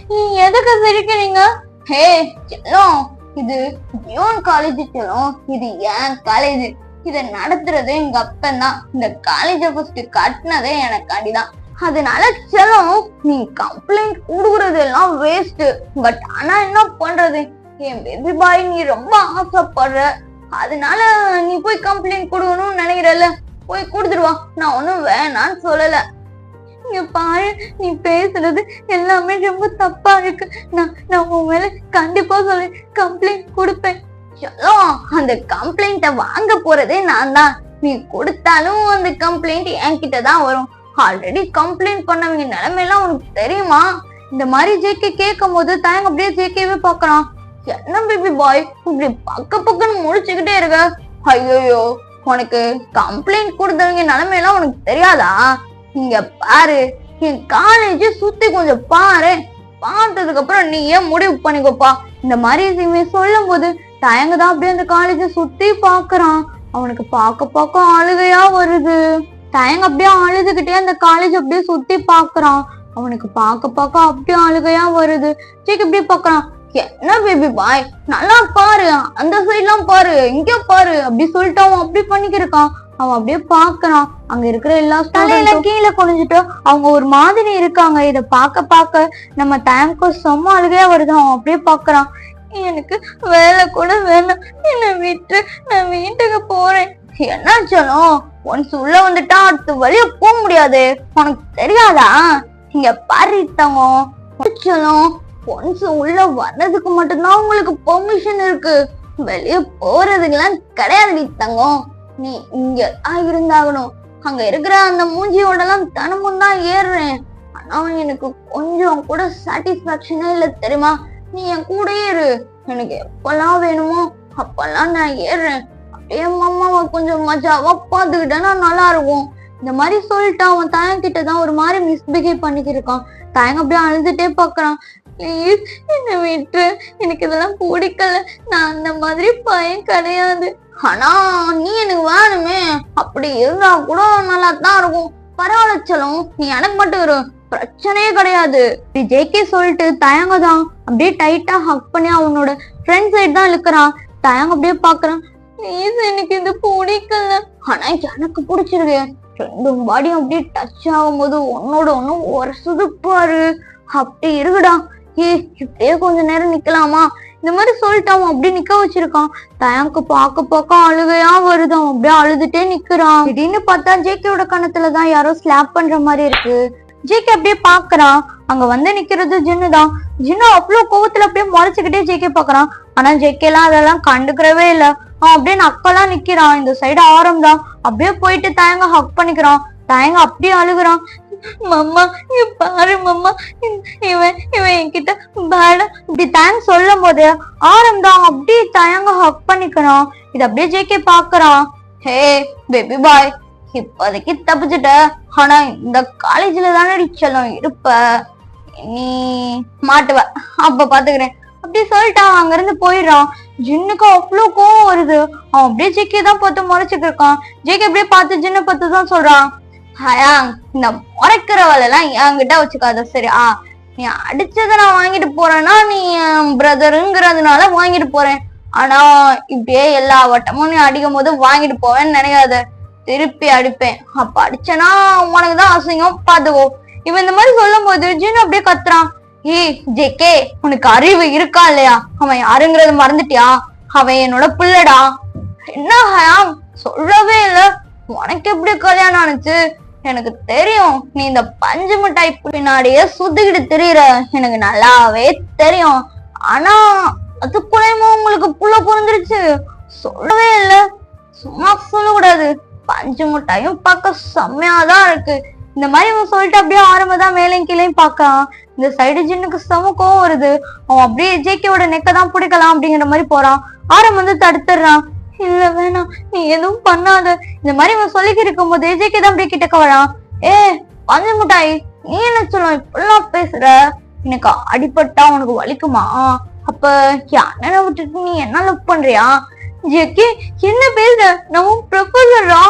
நீ எதுக்கு சிரிக்கிறீங்க? ஹே செல்லம், இது ஜியோன் காலேஜ் செல்லம், இது ஏன் காலேஜ். இத நடத்துறது எங்க அப்பன் தான். இந்த காலேஜ ஃபர்ஸ்ட் கட்டினதே எனக்காண்டிதான். அதனால செல்லம், நீ கம்ப்ளைண்ட் கொடுக்கறது எல்லாம் வேஸ்ட். பட் ஆனா என்ன பண்றது, என் பேபி பாய் நீ ரொம்ப ஆசைப்படுற, அதனால நீ போய் கம்ப்ளைண்ட் கொடுக்கணும்னு நினைக்கிறல்ல, போய் கொடுத்துருவா. நான் ஒன்னும் வேணான்னு சொல்லல. இங்க பாரு, நீ பேசுறது எல்லாமே ரொம்ப தப்பா இருக்கு. நான் உன் மேல கண்டிப்பா சொல்லி கம்ப்ளைண்ட் கொடுப்பேன். அந்த கம்ப்ளைண்ட வாங்க போறதே நான் தான். நீ கொடுத்தாலும் அந்த கம்ப்ளைண்ட் என்கிட்ட தான் வரும். ஆல்ரெடி கம்ப்ளைண்ட் பண்ணவங்க நிலைமையெல்லாம் உனக்கு தெரியுமா? இந்த மாதிரி ஜேகே கேட்கும் போது தயங்க அப்படியே ஜேகேவே பாக்குறான். என்ன பேபி பாய் இப்படி பக்கன்னு முடிச்சுக்கிட்டே இருக்க? ஐயோ, உனக்கு கம்ப்ளைண்ட் கொடுத்தவங்க நிலைமையெல்லாம் உனக்கு தெரியாதா? இங்க பாரு, என் காலேஜ் சுத்தி கொஞ்சம் பாரு, பார்த்ததுக்கு அப்புறம் நீ ஏன் முடிவு பண்ணிக்கோப்பா. இந்த மாதிரி சொல்லும் போது தயங்கதான் அப்படியே அந்த காலேஜ சுத்தி பாக்குறான். அவனுக்கு பார்க்க அழுகையா வருது. தயங்க அப்படியே அழுதுகிட்டே அந்த காலேஜ் அப்படியே சுத்தி பாக்குறான். அவனுக்கு பார்க்க அப்படியே அழுகையா வருது. ஜேகே அப்படியே பாக்குறான். என்ன பேபி பாய், நல்லா பாரு, அந்த சைட்லாம் பாரு, இங்க பாரு அப்படி சொல்லிட்டு அவன் அப்படி பண்ணிக்கிருக்கான். அவன் அப்படியே பாக்குறான். அங்க இருக்கிற எல்லா ஸ்டூடெண்ட்ஸும் கீழே குனிஞ்சிட்டு அவங்க ஒரு மாதிரி இருக்காங்க. இத பார்க்க நம்ம டேங்க்கு செம்ம அழுகையா வருது. அவன் அப்படியே பாக்குறான். எனக்கு வேலை கூட வேணும், என்ன விட்டு நான் வீட்டுக்கு போறேன். என்னாச்சாலும் ஒன்ஸ் உள்ள வந்துட்டா அடுத்து வெளிய போக முடியாது, உனக்கு தெரியாதா? இங்க பாரித்தவங்க ஒன்ஸ் உள்ள வர்றதுக்கு மட்டும்தான் உங்களுக்கு பெர்மிஷன் இருக்கு, வெளிய போறதுக்கெல்லாம் கிடையாது தங்கம். நீ இங்க இருந்தாகணும். அங்க இருக்கிற அந்த மூஞ்சியோட எல்லாம் தினமும் தான் ஏறுறேன். ஆனா எனக்கு கொஞ்சம் கூட சாட்டிஸ்பாக்சனே இல்ல தெரியுமா? நீ என் கூடயே இரு, எனக்கு எப்பெல்லாம் வேணுமோ அப்பெல்லாம் நான் ஏறுறேன். அப்படியே மாமாவை கொஞ்சம் மஜாவா பாத்துக்கிட்டேன்னா நல்லா இருக்கும். இந்த மாதிரி சொல்லிட்டு அவன் தாயன் கிட்டதான் ஒரு மாதிரி மிஸ்பிஹேவ் பண்ணிக்கிருக்கான். தாயங்க அப்படியே அழுதுட்டே பாக்குறான். ப்ளீஸ் என்ன விட்டு, எனக்கு இதெல்லாம் பிடிக்கல, நான் அந்த மாதிரி பையன் கிடையாது. ஆனா நீ எனக்கு வேணுமே, அப்படி இருந்தா கூட நல்லா தான் இருக்கும். பரவாயில்ல செல்லம், நீ எனக்கு மட்டும் இரு, பிரச்சனையே கிடையாது. ஜேகே சொல்லிட்டு தயங்க தான் அப்படியே டைட்டா ஹக் பண்ணி அவனோட ஃப்ரெண்ட் சைடு தான் இழுக்கிறான். தயங்க அப்படியே பாக்குறான். ப்ளீஸ் எனக்கு இது பிடிக்கல. ஆனா எனக்கு பிடிச்சிருக்கு. ரெண்டும் பாடியும் அப்படியே டச் ஆகும் போது ஒன்னோட ஒண்ணு உரசுது பாரு, அப்படி இருக்குடா. இப்படியே கொஞ்ச நேரம் நிக்கலாமா? இந்த மாதிரி சொல்லிட்டு அவன் அப்படியே நிக்க வச்சிருக்கான். தயங்கு பார்க்க அழுகையா வருது. அவன் அப்படியே அழுதுட்டே நிக்கிறான். திடீர்னு பார்த்தா ஜேகேயோட கணத்துலதான் யாரோ ஸ்லாப் பண்ற மாதிரி இருக்கு. ஜேகே அப்படியே பாக்குறான். அங்க வந்து நிக்கிறது ஜின்னு தான். ஜின்னு அவ்வளவு கோவத்துல அப்படியே முறைச்சுக்கிட்டே ஜேகே பாக்குறான். ஆனா ஜேகே எல்லாம் அதெல்லாம் கண்டுக்கிறவே இல்ல. அவன் அப்படியே நக்கெல்லாம் நிக்கிறான். இந்த சைடு ஆரம் தான் அப்படியே போயிட்டு தயங்க ஹக் பண்ணிக்கிறான். தயங்க அப்படியே அழுகுறான். மம்மா பாரு மம்மா, இவன் என்கிட்ட பேடா இப்படி தேங்க்ஸ் சொல்லும் போது ஆரம் தான் அப்படியே தயங்க ஹக் பண்ணிக்கிறான். இது அப்படியே ஜேகே பாக்குறான். ஹே பேபி பாய், இப்போதைக்கு தப்பிச்சுட்ட. ஆனா இந்த காலேஜ்ல தானே செல்லம் இருப்ப, நீ மாட்டுவ, அப்ப பாத்துக்கிறேன் அப்படி சொல்லிட்டு அவன் அங்க இருந்து போயிடுறான். ஜின்னுக்கு அவ்வளவு கோவம் வருது. அவன் அப்படியே ஜேகே தான் பார்த்து முறைச்சிட்டு இருக்கான். ஜேகே அப்படியே பார்த்து ஜின்னை பார்த்து தான் சொல்றான். ஹயாங், இந்த முறைக்கிற வேலை எல்லாம் என்கிட்ட வச்சுக்காத சரியா? நீ அடிச்சதை நான் வாங்கிட்டு போறேன்னா நீ என் பிரதருங்கிறதுனால வாங்கிட்டு போறேன். ஆனா இப்படியே எல்லா வட்டமும் நீ அடிக்கும் போது வாங்கிட்டு போவேன்னு நினைக்காத, திருப்பி அடிப்பேன். அப்ப அடிச்சனா உனக்குதான் அசிங்கம், பாத்துக்கோ. இவன் இந்த மாதிரி சொல்லும் போது ஜின்னு அப்படியே கத்துறான். ஏய் ஜேகே, உனக்கு அறிவு இருக்கா இல்லையா? அவன் யாருங்கிறத மறந்துட்டியா? அவன் என்னோட பிள்ளைடா. என்ன ஹயாங் சொல்லவே இல்ல, உனக்கு எப்படி கல்யாணம் ஆனிச்சு? எனக்கு தெரியும், நீ இந்த பஞ்சு மிட்டாய் பின்னாடியே சுத்திக்கிட்டு திரியிற, எனக்கு நல்லாவே தெரியும். ஆனா அதுக்குள்ளேயுமா உங்களுக்கு புள்ள புரிஞ்சிருச்சு? சொல்லவே இல்ல, சும்மா சொல்லக்கூடாது. பஞ்சு மிட்டாயும் பார்க்க செம்மையாதான் இருக்கு. இந்த மாதிரி அவன் சொல்லிட்டு அப்படியே ஆரம்பதான் மேலையும் கீழையும் பாக்கான். இந்த சைடு ஜின்னுக்கு செம கோவம் வருது. அவன் அப்படியே ஜேகேவோட நெக்கதான் பிடிக்கலாம் அப்படிங்கிற மாதிரி போறான். ஆரம் வந்து தடுத்துடுறான். இல்ல வேணாம், நீ எதுவும் பண்ணாத. இந்த மாதிரி அவன் சொல்லிக்கிட்டு இருக்கும் போது ஜேகே தான் அப்படியே கிட்டக்க வரான். ஏ பஞ்சு மிட்டாய், நீ என்ன சொல்ல இப்பெல்லாம் பேசுற? எனக்கு அடிபட்டா உனக்கு வலிக்குமா? அப்ப அண்ணனை விட்டுட்டு நீ என்ன லவ் பண்றியா? ஜேகே என்ன பேசுற? நம்ம ப்ரொபோசரா?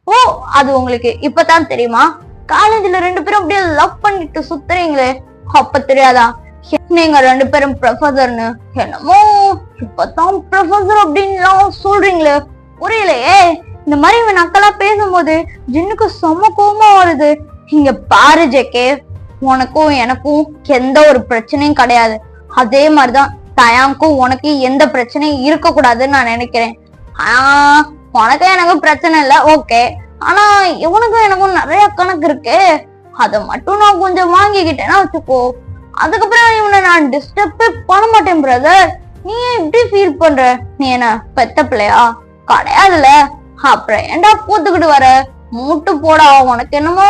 ஓ, அது உங்களுக்கு இப்பதான் தெரியுமா? காலேஜ்ல 2 பேரும் அப்படியே லவ் பண்ணிட்டு சுத்துறீங்களே, அப்ப தெரியாதா நீங்க 2 பேரும் ப்ரொஃபசர்னு? என்னமோ இப்பதான் ப்ரொஃபசர் அப்படின்னு சொல்றீங்களே, புரியலையே. இந்த மாதிரி இவன் நக்கலா பேசும்போது ஜின்னுக்கு செம கோவமா வருது. இங்க பாரு ஜேகே, உனக்கும் எனக்கும் எந்த ஒரு பிரச்சனையும் கிடையாது. அதே மாதிரிதான் தயாங்கும் உனக்கு எந்த பிரச்சனையும் இருக்க கூடாதுன்னு நான் நினைக்கிறேன். உனக்கு எனக்கு பிரச்சனை இல்ல, ஓகே. ஆனா இவனுக்கும் எனக்கும் நிறைய கணக்கு இருக்கு. அதை மட்டும் நான் கொஞ்சம் வாங்கிக்கிட்டேன்னா வச்சுக்கோ, அதுக்கப்புறம் இவனை நான் டிஸ்டர்பே பண்ண மாட்டேன் பிரதர். நீ எப்படி ஃபீல் பண்ற? நீ என்ன பெத்த பிள்ளையா? கிடையாதுல, அப்புறம் ஏன்டா பூத்துக்கிட்டு வர? மூட்டு போடா, உனக்கு என்னமோ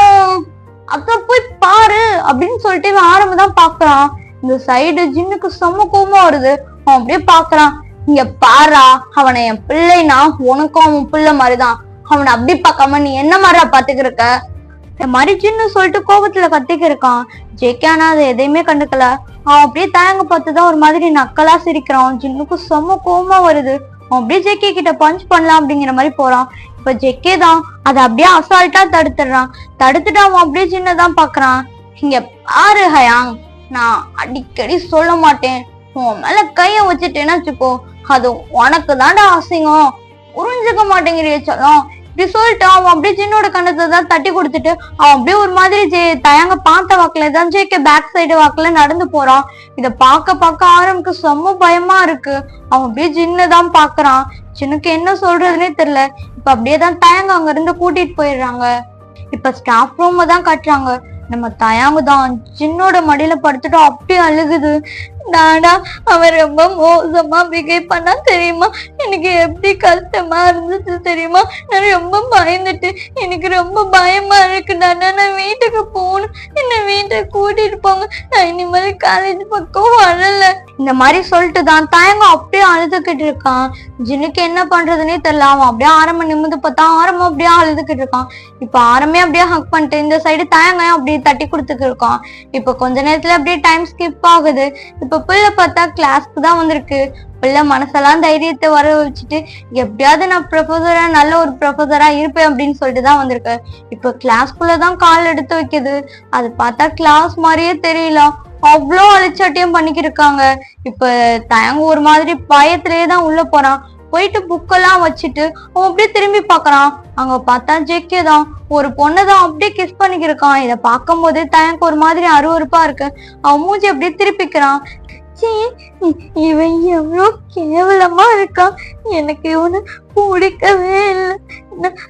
அத போய் பாரு அப்படின்னு சொல்லிட்டு இவன் ஆரம்பதான் பாக்குறான். இந்த சைடு ஜின்னுக்கு செம கோவமா வருது. அவன் அப்படியே பாக்குறான். இங்க பாரா, அவனை என் பிள்ளைனா உனக்கும் அவன் பிள்ளை மாதிரிதான். அவனை அப்படி பார்க்காம நீ என்ன மாதிரியா பாத்துக்கிருக்க? இந்த மாதிரி ஜின்னு சொல்லிட்டு கோபத்துல கத்திக்க இருக்கான். ஜேகே ஆனா அதை எதையுமே கண்டுக்கல. அவன் அப்படியே தயங்க பார்த்துதான் ஒரு மாதிரி நக்கலா சிரிக்கிறான். ஜின்னுக்கு செம கோவமா வருது. அவன் அப்படியே ஜேகே கிட்ட பஞ்ச் பண்ணலாம் அப்படிங்கிற மாதிரி போறான். இப்ப ஜேகே தான் அதை அப்படியே அசால்ட்டா தடுத்துடுறான். தடுத்துட்டு அவன் அப்படியே ஜின்னதான் பாக்குறான். இங்க பாரு ஹயாங், நான் அடிக்கடி சொல்ல மாட்டேன், உன் மேல கைய வச்சுட்டேன்னு வச்சுக்கோ, அது உனக்கு தாண்டா அசிங்கம், புரிஞ்சுக்க மாட்டேங்கிறிய சொல்லும். இப்படி சொல்லிட்டு அவன் அப்படியே ஜின்னோட கண்ணத்தை தான் தட்டி கொடுத்துட்டு அவன் அப்படியே ஒரு மாதிரி தயங்க பார்த்த வாக்குல தான் ஜேகே பேக் சைடு வாக்குல நடந்து போறான். இத பார்க்க ஆரம்பிக்கு செம்ம பயமா இருக்கு. அவன் அப்படியே ஜின்னு தான் பாக்குறான். ஜின்னுக்கு என்ன சொல்றதுன்னே தெரியல. இப்ப அப்படியே தான் தயங்க அங்க இருந்து கூட்டிட்டு போயிடுறாங்க. இப்ப ஸ்டாஃப் ரூம் தான் கட்டுறாங்க. நம்ம தயாங்கு தான் ஜின்னோட மடியில படுத்துட்டு அப்படியே அழுகுது. டாடா, அவன் ரொம்ப மோசமா பிஹேவ் பண்ணா தெரியுமா, எனக்கு எப்படி கஷ்டமா இருந்துச்சு தெரியுமா, நான் ரொம்ப பயந்துட்டு எனக்கு ரொம்ப பயமா இருக்கு டாடா, நான் வீட்டுக்கு போகணும், என்ன வீட்டுக்கு கூட்டிட்டு போங்க, நான் இனிமேல் காலேஜ் பக்கம் வரல. இந்த மாதிரி சொல்லிட்டு தான் தயங்க அப்படியே அழுதுகிட்டு இருக்கான். ஜின்னுக்கு என்ன பண்றதுன்னே தெரியல. அவன் அப்படியே ஆரம்பம் நிமிந்து பார்த்தா ஆரம்பம் அப்படியே அழுதுகிட்டு இருக்கான். இப்ப ஆரமே அப்படியே ஹக் பண்ணிட்டு இந்த சைடு தயங்க அப்படியே தட்டி கொடுத்துட்டு இருக்கான். இப்ப கொஞ்ச நேரத்துல அப்படியே டைம் ஸ்கிப் ஆகுது. இப்ப பிள்ளை பார்த்தா கிளாஸ்க்கு தான் வந்திருக்கு. பிள்ளை மனசெல்லாம் தைரியத்தை வர வச்சுட்டு எப்படியாவது நான் ப்ரொஃபஸரா நல்ல ஒரு ப்ரொஃபஸரா இருப்பேன் அப்படின்னு சொல்லிட்டு தான் வந்திருக்கு. இப்ப கிளாஸ்க்குள்ளதான் கால் எடுத்து வைக்குது. அது பார்த்தா கிளாஸ் மாதிரியே தெரியல, அவ்வளோ அழிச்சாட்டியம் பண்ணிக்கிட்டு இருக்காங்க. இப்ப தயங்க ஒரு மாதிரி பயத்திலேயே தான் உள்ள போறான். போயிட்டு புக்கெல்லாம் வச்சுட்டு அவன் அப்படியே திரும்பி பாக்குறான். அங்க பார்த்தா ஜேகே தான் ஒரு பொண்ணுதான் அப்படியே கிஸ் பண்ணிக்கிருக்கான். இத பார்க்கும் போதே தயங்க ஒரு மாதிரி அருவருப்பா இருக்கு. அவன் மூஞ்சி அப்படியே திருப்பிக்கிறான். இவன் எவ்வளோ கேவலமா இருக்கான், எனக்கு இவனை பிடிக்கவே இல்லை,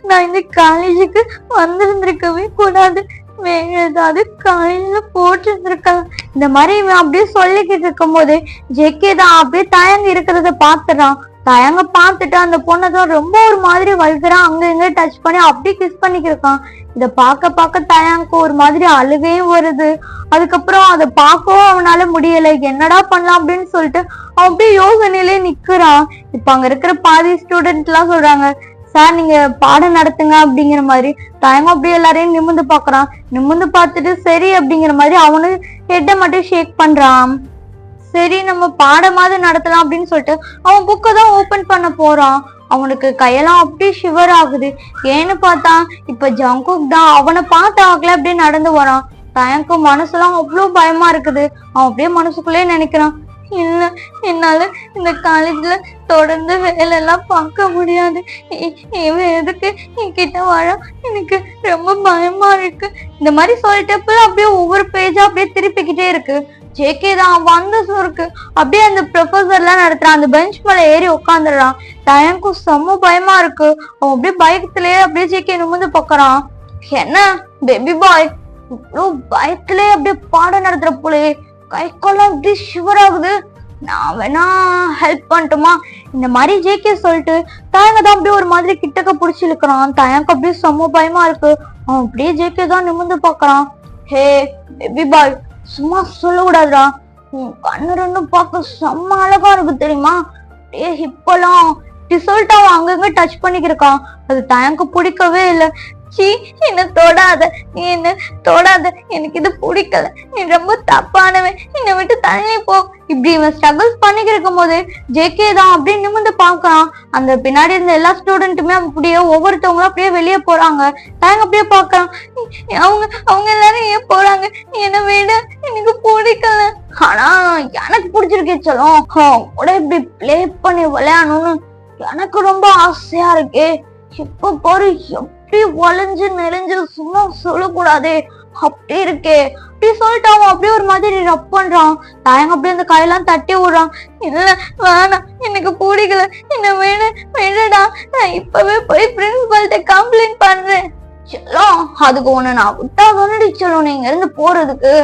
நான் இந்த காலேஜுக்கு வந்திருந்திருக்கவே கூடாது, வேற ஏதாவது காலேஜ்ல போட்டு இருந்திருக்கலாம். இந்த மாதிரி இவன் அப்படியே சொல்லிக்கிட்டு இருக்கும் போது ஜேகே தான் அப்படியே தயங்க இருக்கிறத பாத்துறான். தயங்க பார்த்துட்டு அந்த பொண்ணதான் ரொம்ப ஒரு மாதிரி வல்கரா அங்க இங்க டச் பண்ணி அப்படியே கிஸ் பண்ணிக்கிருக்கான். இத பார்க்க தயங்க ஒரு மாதிரி அழுகையும் வருது. அதுக்கப்புறம் அதை பார்க்கவும் அவனால முடியல. என்னடா பண்ணலாம் அப்படின்னு சொல்லிட்டு அவன் அப்படியே யோசனையிலே நிக்கிறான். இப்ப அங்க இருக்கிற பாதி ஸ்டூடெண்ட் எல்லாம் சொல்றாங்க, சார் நீங்க பாடம் நடத்துங்க அப்படிங்கிற மாதிரி. தயங்க அப்படியே எல்லாரையும் நிமிர்ந்து பாக்குறான். நிமிர்ந்து பார்த்துட்டு சரி அப்படிங்கிற மாதிரி அவனு ஹெட்டை மட்டும் ஷேக் பண்றான். சரி நம்ம பாடமாவது நடத்தலாம் அப்படின்னு சொல்லிட்டு அவன் புக்கை தான் ஓபன் பண்ண போறான். அவனுக்கு கையெல்லாம் அப்படியே ஷிவர் ஆகுது. ஏன்னு பார்த்தா இப்ப ஜங்குக் தான் அவனை பார்த்த ஆகல அப்படியே நடந்து வரான். தயங்கு மனசுலாம் அவ்வளவு பயமா இருக்குது. அவன் அப்படியே மனசுக்குள்ளே நினைக்கிறான், இல்ல என்னால இந்த காலேஜ்ல தொடர்ந்து வேலை எல்லாம் பார்க்க முடியாது, இவன் எதுக்கு என்கிட்ட வாழ, எனக்கு ரொம்ப பயமா இருக்கு. இந்த மாதிரி சொல்லிட்டப்ப அப்படியே ஒவ்வொரு பேஜா அப்படியே திருப்பிக்கிட்டே இருக்கு. ஜேகே தான் வந்த சொருக்கு அப்படியே அந்த ப்ரொஃபஸர் எல்லாம் நடத்துறான். அந்த பெஞ்ச் மேல ஏறி உட்காந்துடுறான். தயங்கும் செம்ம பயமா இருக்கு. அவன் அப்படியே பயத்திலேயே அப்படியே ஜேகே நிமிர்ந்து பாக்குறான். என்ன பேபி பாய், இவ்வளோ பயத்திலேயே அப்படியே பாடம் நடத்துற போலயே, கை காலம் இப்படி ஷிவர் ஆகுது, நான் வேணா ஹெல்ப் பண்ணட்டுமா? இந்த மாதிரி ஜேகே சொல்லிட்டு தயங்க தான் அப்படியே ஒரு மாதிரி கிட்டக்க புடிச்சு இழுக்கிறான். தயங்க அப்படியே செம்ம பயமா இருக்கு. அவன் அப்படியே ஜேகே தான் நிமிர்ந்து பாக்குறான். ஹே பேபி பாய், சும்மா சொல்லக்கூடாதுடா, உன் கண்ணு ரெண்டும் பார்க்க செம்ம அழகா இருக்கு தெரியுமா, அப்படியே ஹிப்பெல்லாம் இப்படி சொல்லிட்டு அவன் அங்கங்க டச் பண்ணிக்கிருக்கான். அது தயங்க பிடிக்கவே இல்லை. சீ, என்ன தொடாத, நீ என்ன தொடாத, எனக்கு இது பிடிக்கல, நீ ரொம்ப தப்பானவன், என்னை விட்டு தள்ளி போ. இப்படி இவன் ஸ்ட்ரகிள்ஸ் பண்ணிக்கிருக்கும் போது ஜேகே தான் அப்படியே நிமிர்ந்து பாக்குறான். அந்த பின்னாடி இருந்த எல்லா ஸ்டூடெண்ட்டுமே அப்படியே ஒவ்வொருத்தவங்களும் அப்படியே வெளியே போறாங்க. தயங்க அப்படியே பாக்குறான். அவங்க எல்லாரும் ஏன் போறாங்க, என்னை விட எனக்கு பிடிக்கல. ஆனா எனக்கு பிடிச்சிருக்கே சொல்லும், கூட இப்படி பிளே பண்ணி விளையாடணும்னு எனக்கு ரொம்ப ஆசையா இருக்கே. இப்ப பாரு எப்படி வளைஞ்சு நெளிஞ்சு, சும்மா சொல்லக்கூடாதே, அப்படி இருக்கே அப்படி சொல்லிட்டு அவன் அப்படியே ஒரு மாதிரி ரப் பண்றான். தயங்க அப்படியே அந்த கையெல்லாம் தட்டி விடுறான். இல்ல வேணாம், எனக்கு பிடிக்கல, என்ன வேணடா, நான் இப்பவே போய் பிரின்சிபல்கிட்ட கம்ப்ளைண்ட் பண்றேன். சொல்லும், அதுக்கு உன்னை நான் விட்டா தானடி சொல்லும் நீங்க இருந்து போறதுக்கு,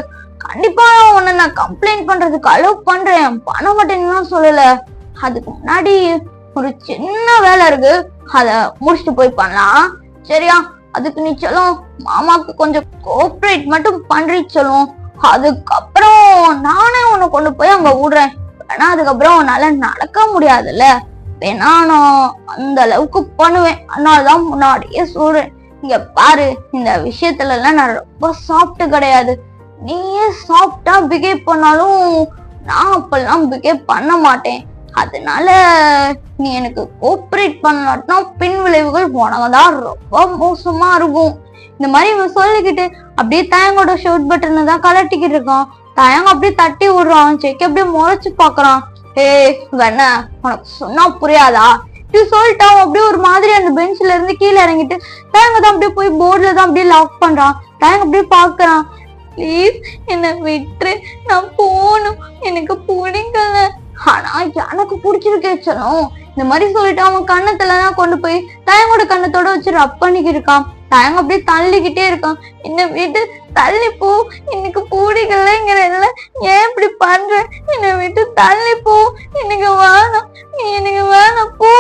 கண்டிப்பா உன்னை நான் கம்ப்ளைண்ட் பண்றதுக்கு அலோவ் பண்றேன், பண்ண மாட்டேன்னு சொல்லல. அதுக்கு முன்னாடி ஒரு சின்ன வேலை இருக்கு, அத முடிச்சுட்டு போய் பண்ணலாம் சரியா? அதுக்கு நீ சொல்லும் மாமாக்கு கொஞ்சம் கோஆபரேட் மட்டும் பண்றீ சொல்லும், அதுக்கப்புறம் நானே உன்னை கொண்டு போய் அங்க விடுறேன். ஏன்னா அதுக்கப்புறம் உன்னால நடக்க முடியாதுல்ல, வேணா நான் அந்த அளவுக்கு பண்ணுவேன், அதனாலதான் முன்னாடியே சொல்றேன். இங்க பாரு, இந்த விஷயத்துல எல்லாம் நான் ரொம்ப சாஃப்ட் கிடையாது, நீயே சாஃப்டா பிஹேவ் பண்ணாலும் நான் அப்பெல்லாம் பிஹேவ் பண்ண மாட்டேன். அதனால நீ எனக்கு கோஆபரேட் பண்ணாட்டினா பின் விளைவுகள் உனக்குதான் ரொம்ப மோசமா இருக்கும். இந்த மாதிரி இவன் சொல்லிக்கிட்டு அப்படியே தயங்கோட ஷர்ட் பட்டனை தான் கலட்டிக்கிட்டு இருக்கான். தயங்க அப்படியே தட்டி விடுறான். ஜெக்கி அப்படியே முறைச்சு பாக்குறான். என்ன உனக்கு சொன்னா புரியாதா? இப்படி சொல்லிட்டு அவன் அப்படியே ஒரு மாதிரி அந்த பெஞ்ச்ல இருந்து கீழே இறங்கிட்டு தயங்க தான் அப்படியே போய் போர்ட்ல தான் அப்படியே லாக் பண்றான். தயங்க அப்படியே பாக்குறான். ப்ளீஸ் என்ன விட்டுரு, நான் போகணும், எனக்கு பிடிக்கல. ஆனா எனக்கு பிடிச்சிருக்கேச்சனும் இந்த மாதிரி சொல்லிட்டு அவன் கண்ணத்துலதான் கொண்டு போய் தயங்கோட கண்ணத்தோட வச்சு ரப் பண்ணிக்கிட்டு இருக்கான். தயங்க அப்படியே தள்ளிக்கிட்டே இருக்கான். என்ன விட்டு தள்ளி போ, எனக்கு பிடிக்கலங்கிறதுல ஏன் இப்படி பண்ற, என்னை விட்டு தள்ளி போ, எனக்கு வேணாம், நீ எனக்கு வேணாம் போ.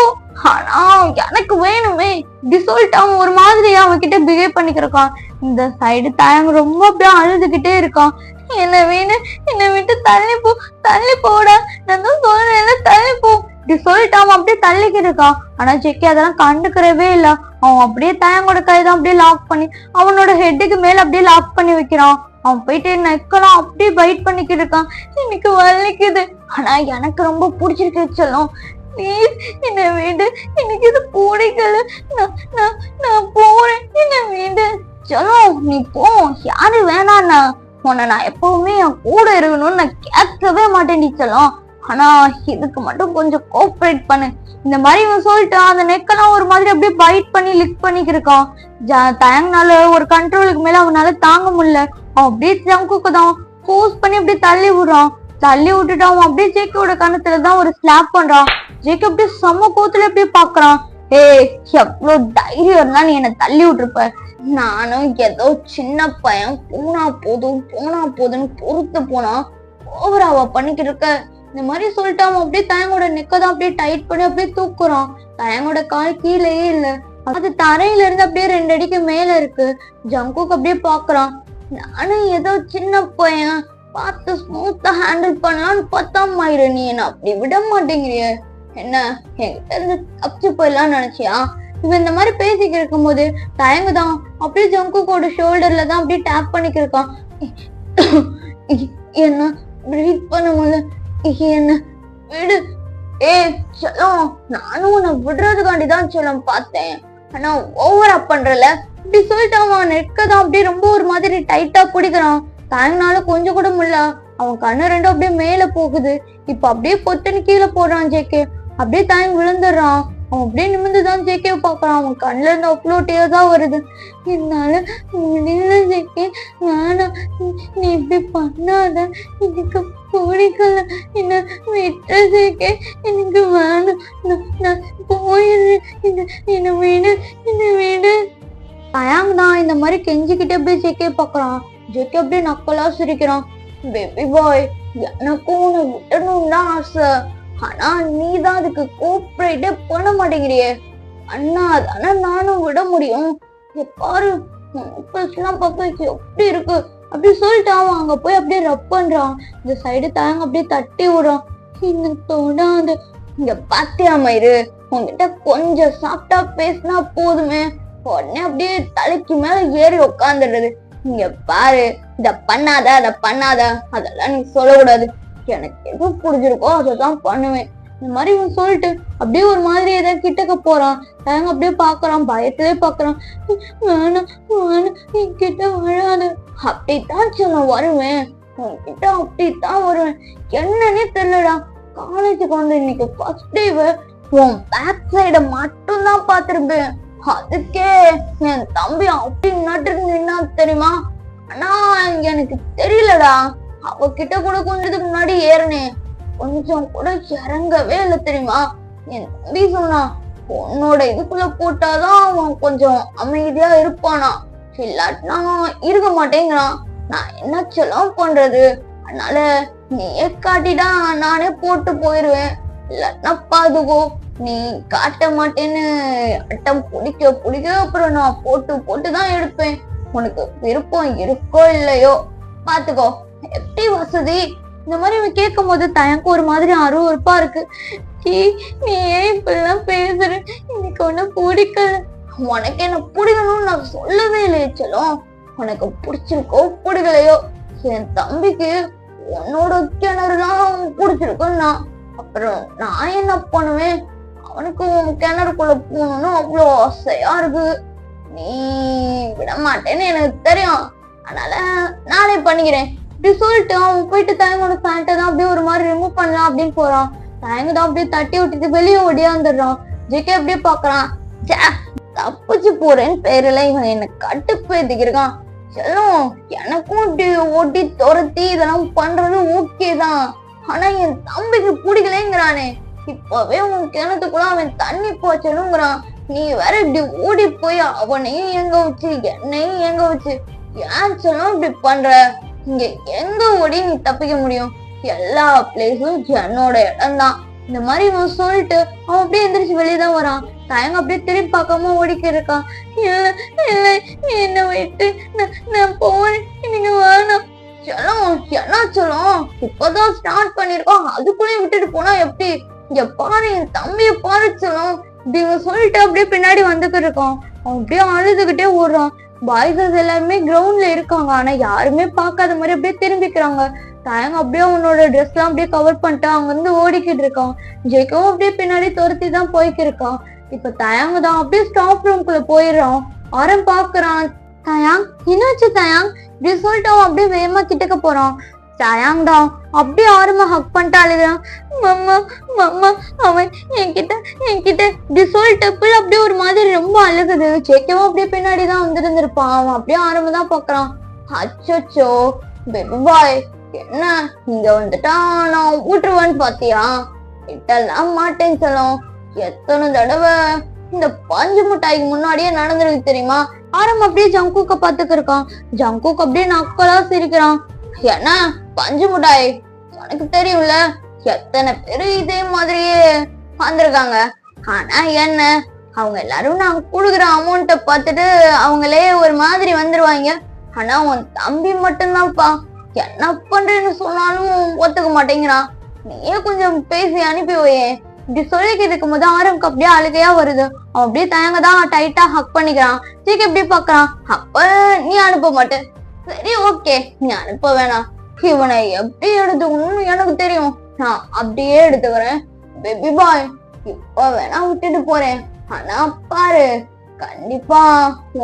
ஆனா எனக்கு வேணுமே இப்படி சொல்லிட்டு அவன் ஒரு மாதிரி அவன் கிட்ட பிஹேவ் பண்ணிக்கிருக்கான். இந்த சைடு தயங்க ரொம்ப அப்படியே அழுதுகிட்டே இருக்கான். என்ன வேணும், என்னை விட்டு தள்ளி போ, தள்ளி போடா, நான் தான் சொல்றேன் தள்ளி போ இப்படி சொல்லிட்டு அவன் அப்படியே தள்ளிக்கிட்டு இருக்கான். ஆனா ஜெக்கி அதெல்லாம் கண்டுக்கிறவே இல்ல. அவன் அப்படியே தயங்கோட கைதான் அப்படியே லாக் பண்ணி அவனோட ஹெட்டுக்கு மேல அப்படியே லாக் பண்ணி வைக்கிறான். அவன் போயிட்டு நெக்கெல்லாம் அப்படியே பைட் பண்ணிக்கிட்டு இருக்கான். எனக்கு வலிக்குது, ஆனா எனக்கு ரொம்ப பிடிச்சிருக்கு சொல்லும், ப்ளீஸ் என்ன வீடு, எனக்கு இது பிடிக்கல, நான் போறேன், என்ன வீடு சொல்லும், நீ போ, யாரு வேணாண்ணா, உன்னை நான் எப்பவுமே என் கூட இருக்கணும்னு நான் கேட்கவே மாட்டேன் சொல்லும். ஆனா இதுக்கு மட்டும் கொஞ்சம் கோஆபரேட் பண்ணு. இந்த மாதிரி இவன் சொல்லிட்டான். அந்த நெக்கெல்லாம் ஒரு மாதிரி அப்படியே பைட் பண்ணி லிக் பண்ணிக்கிருக்கான். தயங்கனால ஒரு கண்ட்ரோலுக்கு மேல அவனால தாங்க முடியல. அவன் அப்படியே ஜங்குக்கு தான் போஸ்ட் பண்ணி அப்படியே தள்ளி விடுறான். தள்ளி விட்டுட்டு அவன் அப்படியே ஜேக்கியோட கணத்துலதான் ஒரு ஸ்லாப் பண்றான். ஜேக்கி அப்படியே செம்ம கோத்துல அப்படியே பாக்குறான். எவ்வளவு தைரியம் இருந்தா நீ என்ன தள்ளி விட்டுருப்ப, நானும் ஏதோ சின்ன பையன் போனா போதுன்னு பொறுத்து போனா ஓவராவா பண்ணிக்கிட்டு இருக்க. இந்த மாதிரி சொல்லிட்டு அவன் அப்படியே தயங்கோட நெக்கதான் அப்படியே டைட் பண்ணி அப்படியே தூக்குறான். தயங்கோட கால் கீழேயே இல்ல, அது தரையில இருந்து அப்படியே 2 அடிக்கு மேல இருக்கு. ஜங்குக்கு அப்படியே பாக்குறான். நானும் ஏதோ சின்ன பையன் பார்த்து ஸ்மூத்தா ஹேண்டில் பண்ணலான்னு பார்த்தா மயிறு நீ என்ன அப்படி விட மாட்டேங்கிறிய, என்ன என்கிட்ட இருந்து தப்பிச்சு போயிடலாம்னு நினைச்சியா? இவன் இந்த மாதிரி பேசிக்கிட்டு இருக்கும் போது தயங்குதான் அப்படியே ஜங்குக்கோட ஷோல்டர்ல தான் அப்படியே டேப் பண்ணிக்கிருக்கான். என்ன பிரீத் பண்ண முடியல, என்ன விடு. செல்லம், நானும் உன்னை விடுறதுக்காண்டிதான் செல்லம் பார்த்தேன், ஆனா ஓவரா பண்றல இப்படி சொல்லிட்டு அவன் நெக்கதான் அப்படியே ரொம்ப ஒரு மாதிரி டைட்டா பிடிக்கிறான். தயங்கனால கொஞ்சம் கூட முடியல. அவன் கண்ணு 2 அப்படியே மேல போகுது. இப்ப அப்படியே பொத்துன்னு கீழே போடுறான் ஜேகே. அப்படியே தயங்க விழுந்துடுறான். அவன் அப்படியே நிமிந்துதான் ஜேகேவை பாக்குறான். அவன் கண்ணுல இருந்து அவ்வளோ டேர் தான் வருது. என்னால முடியல ஜேகே, வேணாம், நீ இப்படி பண்ணாத, எனக்கு பிடிக்கல, என்ன விட்டு ஜேகே, எனக்கு வேணாம், நான் போயிடுறேன், என்ன வீடு, என்ன வீடு. தயாங் தான் இந்த மாதிரி கெஞ்சிக்கிட்டே அப்படியே ஜேகே பாக்குறான். ஜேகே அப்படியே நக்கலா சிரிக்கிறான். பேபி பாய், எனக்கும் உன்னை விட்டணும் தான் ஆசை, ஆனா நீதான் அதுக்கு கோஆபரேட்டே பண்ண மாட்டேங்கிறியே. அண்ணா தானே நானும் விட முடியும். பாரு எல்லாம் பார்க்க எப்படி இருக்கு அப்படி சொல்லிட்டு அவன் அங்க போய் அப்படியே ரப் பண்றான். இந்த சைடு தயங்க அப்படியே தட்டி விடுறான். இன்னும் தொடாது. இங்க பாத்தியா மயிறு, உங்ககிட்ட கொஞ்சம் சாப்பிட்டா பேசினா போதுமே, உடனே அப்படியே தலைக்கு மேல ஏறி உட்காந்துடுறது. இங்க பாரு, இத பண்ணாத அதை பண்ணாத அதெல்லாம் நீ சொல்லக்கூடாது, எனக்கு எது பிடிச்சிருக்கோ அதைதான் பண்ணுவேன். இந்த மாதிரி இவன் சொல்லிட்டு அப்படியே ஒரு மாதிரி ஏதாவது கிட்டக்க போறான். தயங்க அப்படியே பாக்குறான், பயத்திலே பாக்குறான். வேணாம் வேணாம், என்கிட்ட வராது, அப்படித்தான் சொல்ல வருவேன், உன்கிட்ட அப்படித்தான் வருவேன். என்னன்னே தெரியலடா, காலேஜுக்கு வந்து இன்னைக்கு ஃபர்ஸ்ட் டே உன் பேக் சைட மட்டும் தான் பாத்திருப்பேன், அதுக்கே என் தம்பி அப்படி நட்டு நின்னா தெரியுமா? ஆனா எனக்கு தெரியலடா, அவகிட்ட கூட கொஞ்சத்துக்கு முன்னாடி ஏறினேன், கொஞ்சம் கூட இறங்கவே இல்லை தெரியுமா? என் தம்பி சொன்னான், உன்னோட இதுக்குள்ள போட்டாதான் அவன் கொஞ்சம் அமைதியா இருப்பானா, இல்லாட்டினா இருக்க மாட்டேங்கிறான். நான் என்ன செலவு பண்றது, அதனால நீயே காட்டிட்டா நானே போட்டு போயிருவேன், இல்லாட்டினா பாதுகோ, நீ காட்ட மாட்டேன்னு அட்டம் பிடிக்க அப்புறம் நான் போட்டுதான் எடுப்பேன், உனக்கு விருப்பம் இருக்கோ இல்லையோ பாத்துக்கோ, எப்படி வசதி. இந்த மாதிரி இவன் கேட்கும் போது தயங்க ஒரு மாதிரி அருவருப்பா இருக்கு. நீ ஏன் இப்பெல்லாம் பேசுற, எனக்கு ஒன்னும் பிடிக்கல. உனக்கு என்ன பிடிக்கணும்னு நான் சொல்லவே இல்லையே செல்லம், உனக்கு பிடிச்சிருக்கோ பிடிக்கலையோ, என் தம்பிக்கு உன்னோட கிணறுதான் பிடிச்சிருக்குன்னா அப்புறம் நான் என்ன பண்ணுவேன், அவனுக்கு உன் கிணறுக்குள்ள போகணும்னு அவ்வளோ ஆசையா இருக்கு. நீ விட மாட்டேன்னு எனக்கு தெரியும், அதனால நானே பண்ணிக்கிறேன் இப்படி சொல்லிட்டு அவன் போயிட்டு தயங்கோட பேண்ட்டை தான் அப்படியே ஒரு மாதிரி ரிமூவ் பண்ணலாம் அப்படின்னு போறான். தயங்க தான் அப்படியே தட்டி விட்டுட்டு வெளியே ஓடியாந்துடுறான். ஜேகே அப்படியே பாக்குறான், தப்பிச்சு போறேன்னு பேருல இவன் என்ன கட்டுப்பேத்திக்கிருக்கான். செல்லும் எனக்கும் இப்படி ஓட்டி துரத்தி இதெல்லாம் பண்றது ஓகே தான், ஆனா என் தம்பிக்கு பிடிக்கலங்கிறானே. இப்பவே உன் கிணத்துக்குள்ள அவன் தண்ணி போச்சலுங்கிறான். நீ வேற இப்படி ஓடி போய் அவனையும் எங்க வச்சு என்னையும் எங்க வச்சு ஏன் செல்லும் இப்படி பண்ற? இங்க எங்க ஓடி நீ தப்பிக்க முடியும்? எல்லா பிளேஸும் என்னோட இடம் தான். இந்த மாதிரி இவன் சொல்லிட்டு அவன் அப்படியே எந்திரிச்சு வெளியதான் வரான். தயங்க அப்படியே திரும்பி பார்க்காம ஓடிக்க இருக்கான். இல்ல இல்ல என்ன விட்டு நான் போறேன், நீங்க வேணாம். சொல்லும் என்ன சொல்லும், இப்பதான் ஸ்டார்ட் பண்ணிருக்கோம், அதுக்குள்ளே விட்டுட்டு போனா எப்படி? இங்க பாரு என் தம்பிய பாரு சொல்லும். இப்படி சொல்லிட்டு அப்படியே பின்னாடி வந்துட்டு இருக்கான். அவன் அப்படியே அழுதுகிட்டே ஓடுறான். பாய்ஸஸ் எல்லாருமே கிரவுண்ட்ல இருக்காங்க, ஆனா யாருமே பார்க்காத மாதிரி அப்படியே திரும்பிக்கிறாங்க. தயங்க அப்படியே அவனோட ட்ரெஸ் எல்லாம் அப்படியே கவர் பண்ணிட்டு அங்க இருந்து ஓடிக்கிட்டு இருக்கான். ஜேக்கும் அப்படியே பின்னாடி துரத்தி தான் போய்க்கு இருக்கான். இப்ப தயாங்க தான் அப்படியே ஸ்டாப் ரூம்குள்ள போயிடுறான். ஆரம் பாக்குறான். தயாங் என்னாச்சு தயாங் இப்படி சொல்லிட்டு அவன் அப்படியே வேகமா கிட்டக்க போறான். தயாங் தான் அப்படியே ஆரம்ப ஹக் பண்ணிட்டு அழுகிறான். மம்மா மம்மா அவன் என்கிட்ட இப்படி சொல்லிட்டு அப்படியே ஒரு மாதிரி ரொம்ப அழுகுது. ஜேக்கவும் அப்படியே பின்னாடிதான் வந்துட்டு இருந்திருப்பான். அவன் அப்படியே ஆரம்ப தான் பாக்குறான். அச்சோ பேபி பாய் என்ன இங்க வந்துட்டா நான் ஊட்டுருவான்னு பாத்தியா? கிட்டலாம் மாட்டேன்னு சொல்லும். எத்தனை தடவை இந்த பஞ்சு மிட்டாய்க்கு முன்னாடியே நடந்துருக்கு தெரியுமா? ஆரம் அப்படியே ஜங்குக்க பாத்துக்கு இருக்கான். ஜங்குக் அப்படியே நக்கலா சிரிக்கிறான். என்ன பஞ்சு மிட்டாய் உனக்கு தெரியும்ல, எத்தனை பேரு இதே மாதிரியே வந்திருக்காங்க. ஆனா என்ன அவங்க எல்லாரும் நான் கொடுக்குற அமௌண்ட்டை பார்த்துட்டு அவங்களே ஒரு மாதிரி வந்துருவாங்க. ஆனா உன் தம்பி மட்டும்தான்ப்பா என்ன பண்றேன்னு சொன்னாலும் ஒத்துக்க மாட்டேங்கிறான். நீயே கொஞ்சம் பேசி அனுப்பி வையே. இப்படி சொல்லிக்கிட்டு இருக்கும் போது ஆரம்புக்கு அப்படியே அழுகையா வருது. அவன் அப்படியே தயங்கதான் டைட்டா ஹக் பண்ணிக்கிறான். சீக்கிரம் எப்படி பாக்குறான். அப்ப நீ அனுப்ப மாட்டேன், சரி ஓகே நீ அனுப்ப வேணாம். இவனை எப்படி எடுத்துக்கணும்னு எனக்கு தெரியும், நான் அப்படியே எடுத்துக்கிறேன். பேபி பாய் இப்ப வேணா விட்டுட்டு போறேன், ஆனா பாரு கண்டிப்பா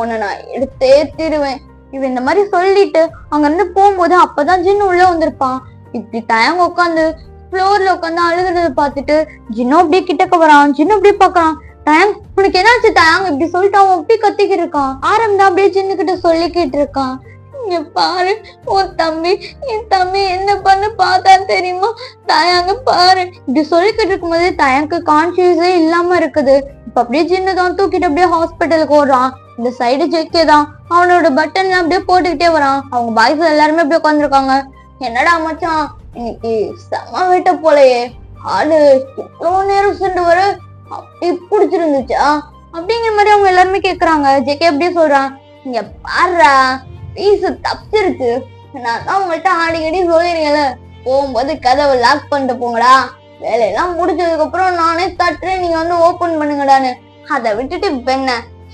உன்னை நான் எடுத்தே தீருவேன். இவன் இந்த மாதிரி சொல்லிட்டு அங்க இருந்து போகும்போது அப்பதான் ஜின்னு உள்ள வந்திருப்பான். இப்படி தயங்க உட்காந்து ஃப்ளோர்ல உட்காந்து அழுகிறத பாத்துட்டு ஜின்னும் அப்படியே கிட்டக்க வரான். ஜின்னு அப்படியே பாக்குறான். தயங் உனக்கு என்னாச்சு தயங் இப்படி சொல்லிட்டு அவன் அப்படியே கத்திக்கிட்டு இருக்கான். ஆரம்பம் தான் அப்படியே ஜின்னு கிட்ட சொல்லிக்கிட்டு இருக்கான். இங்க பாரு உன் தம்பி என் தம்பி என்ன பண்ண பார்த்தான்னு தெரியுமா? தயாங்க பாரு இப்படி சொல்லிக்கிட்டு இருக்கும் போது தயங்கு கான்சியஸே இல்லாம இருக்குது. இப்ப அப்படியே ஜின்னு தான் தூக்கிட்டு அப்படியே ஹாஸ்பிட்டலுக்கு ஓடுறான். இந்த சைடு ஜெக்கே தான் அவனோட பட்டன் அப்படியே போட்டுக்கிட்டே வரான். அவங்க பாய்ஸ் எல்லாருமே அப்படியே உட்காந்துருக்காங்க. என்னடா மச்சான் இன்னைக்கு செம வீட்ட போலயே, ஆளு இவ்வளவு நேரம் சென்று வர அப்படி பிடிச்சிருந்துச்சா அப்படிங்கிற மாதிரி அவங்க எல்லாருமே கேக்குறாங்க. ஜெக்கே அப்படியே சொல்றான். இங்க பாருடா பீஸ் தப்பிச்சிருச்சு, நான் தான் உங்கள்கிட்ட அடிக்கடி சொல்லிருக்கேன்ல போகும்போது கதவை லாக் பண்ணிட்டு போங்கடா, வேலையெல்லாம் முடிச்சதுக்கு அப்புறம் நானே தட்டுறேன் நீங்க வந்து ஓபன் பண்ணுங்கடான்னு. அதை விட்டுட்டு பெண்ண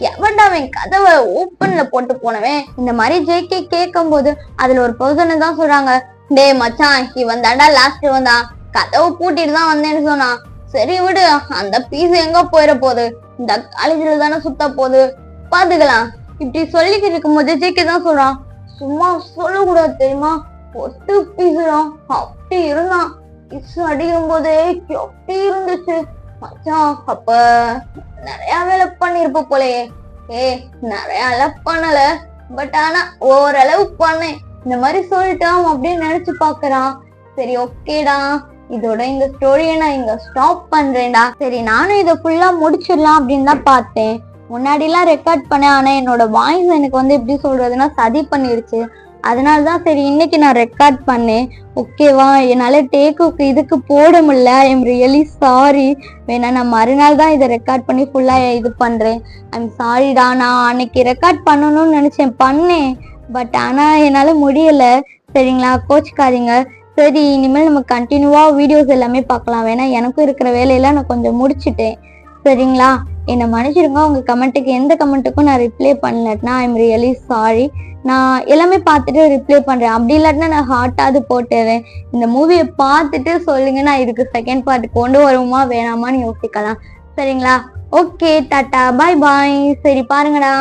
எவன்டா அவன் கதவை ஓப்பன்ல போட்டு போனவன்? இந்த மாதிரி ஜேகே கேட்கும் போது அதுல ஒரு பர்சன் தான் சொல்றாங்க. டே மச்சான் இவன் தாண்டா லாஸ்ட் வந்தான், கதவை பூட்டிட்டு தான் வந்தேன்னு சொன்னான். சரி விடு, அந்த பீஸ் எங்க போயிட போகுது, இந்த காலேஜ்ல தானே சுத்த போகுது, பாத்துக்கலாம். இப்படி சொல்லிக்கிட்டு இருக்கும் போது ஜேகே தான் சொல்றான். சும்மா சொல்லக்கூடாது தெரியுமா, ஒட்டு பீசுறான் அப்படி இருந்தான். பீஸ் அடிக்கும் போதே அப்படி இருந்துச்சு மச்சான். அப்ப நிறைய வேலை பண்ணிருப்ப போலயே. நிறைய எல்லாம் பண்ணல, பட் ஆனா ஓரளவு பண்ணேன். இந்த மாதிரி சொல்லிட்டு அவன் அப்படியே நினைச்சு பாக்குறான். சரி ஓகேடா, இதோட இந்த ஸ்டோரியை நான் இங்க ஸ்டாப் பண்றேன்டா. சரி நானும் இதை ஃபுல்லா முடிச்சிடலாம் அப்படின்னு தான் பார்த்தேன். முன்னாடி எல்லாம் ரெக்கார்ட் பண்ணேன், ஆனா என்னோட வாய்ஸ் எனக்கு வந்து எப்படி சொல்றதுன்னா சதி பண்ணிருச்சு. அதனாலதான் சரி இன்னைக்கு நான் ரெக்கார்ட் பண்ணேன். ஓகேவா, என்னால டேக்குக்கு இதுக்கு போட முடியல. I am really sorry. வேணா நான் மறுநாள் தான் இதை ரெக்கார்ட் பண்ணி ஃபுல்லா இது பண்றேன். ஐ எம் சாரிடா. நான் அன்னைக்கு ரெக்கார்ட் பண்ணணும்னு நினைச்சேன், பண்ணேன், பட் ஆனா என்னால முடியல. சரிங்களா, கோச்சுக்காதீங்க. சரி இனிமேல் நம்ம கண்டினியூவா வீடியோஸ் எல்லாமே பார்க்கலாம். வேணா எனக்கும் இருக்கிற வேலையெல்லாம் நான் கொஞ்சம் முடிச்சுட்டேன். சரிங்களா, என்னை மன்னிச்சிருங்க. உங்க கமெண்ட்டுக்கு எந்த கமெண்ட்டுக்கும் நான் ரிப்ளை பண்ணலன்னா ஐ எம் ரியலி சாரி. நான் எல்லாமே பார்த்துட்டு ரிப்ளை பண்றேன். அப்படி இல்லாட்டினா நான் ஹார்ட்டாவது போட்டுறேன். இந்த மூவியை பார்த்துட்டு சொல்லுங்க, நான் இதுக்கு செகண்ட் பார்ட் கொண்டு வருவோமா வேணாமான்னு யோசிக்கலாம். சரிங்களா, ஓகே டாட்டா பாய் பாய். சரி பாருங்கடா.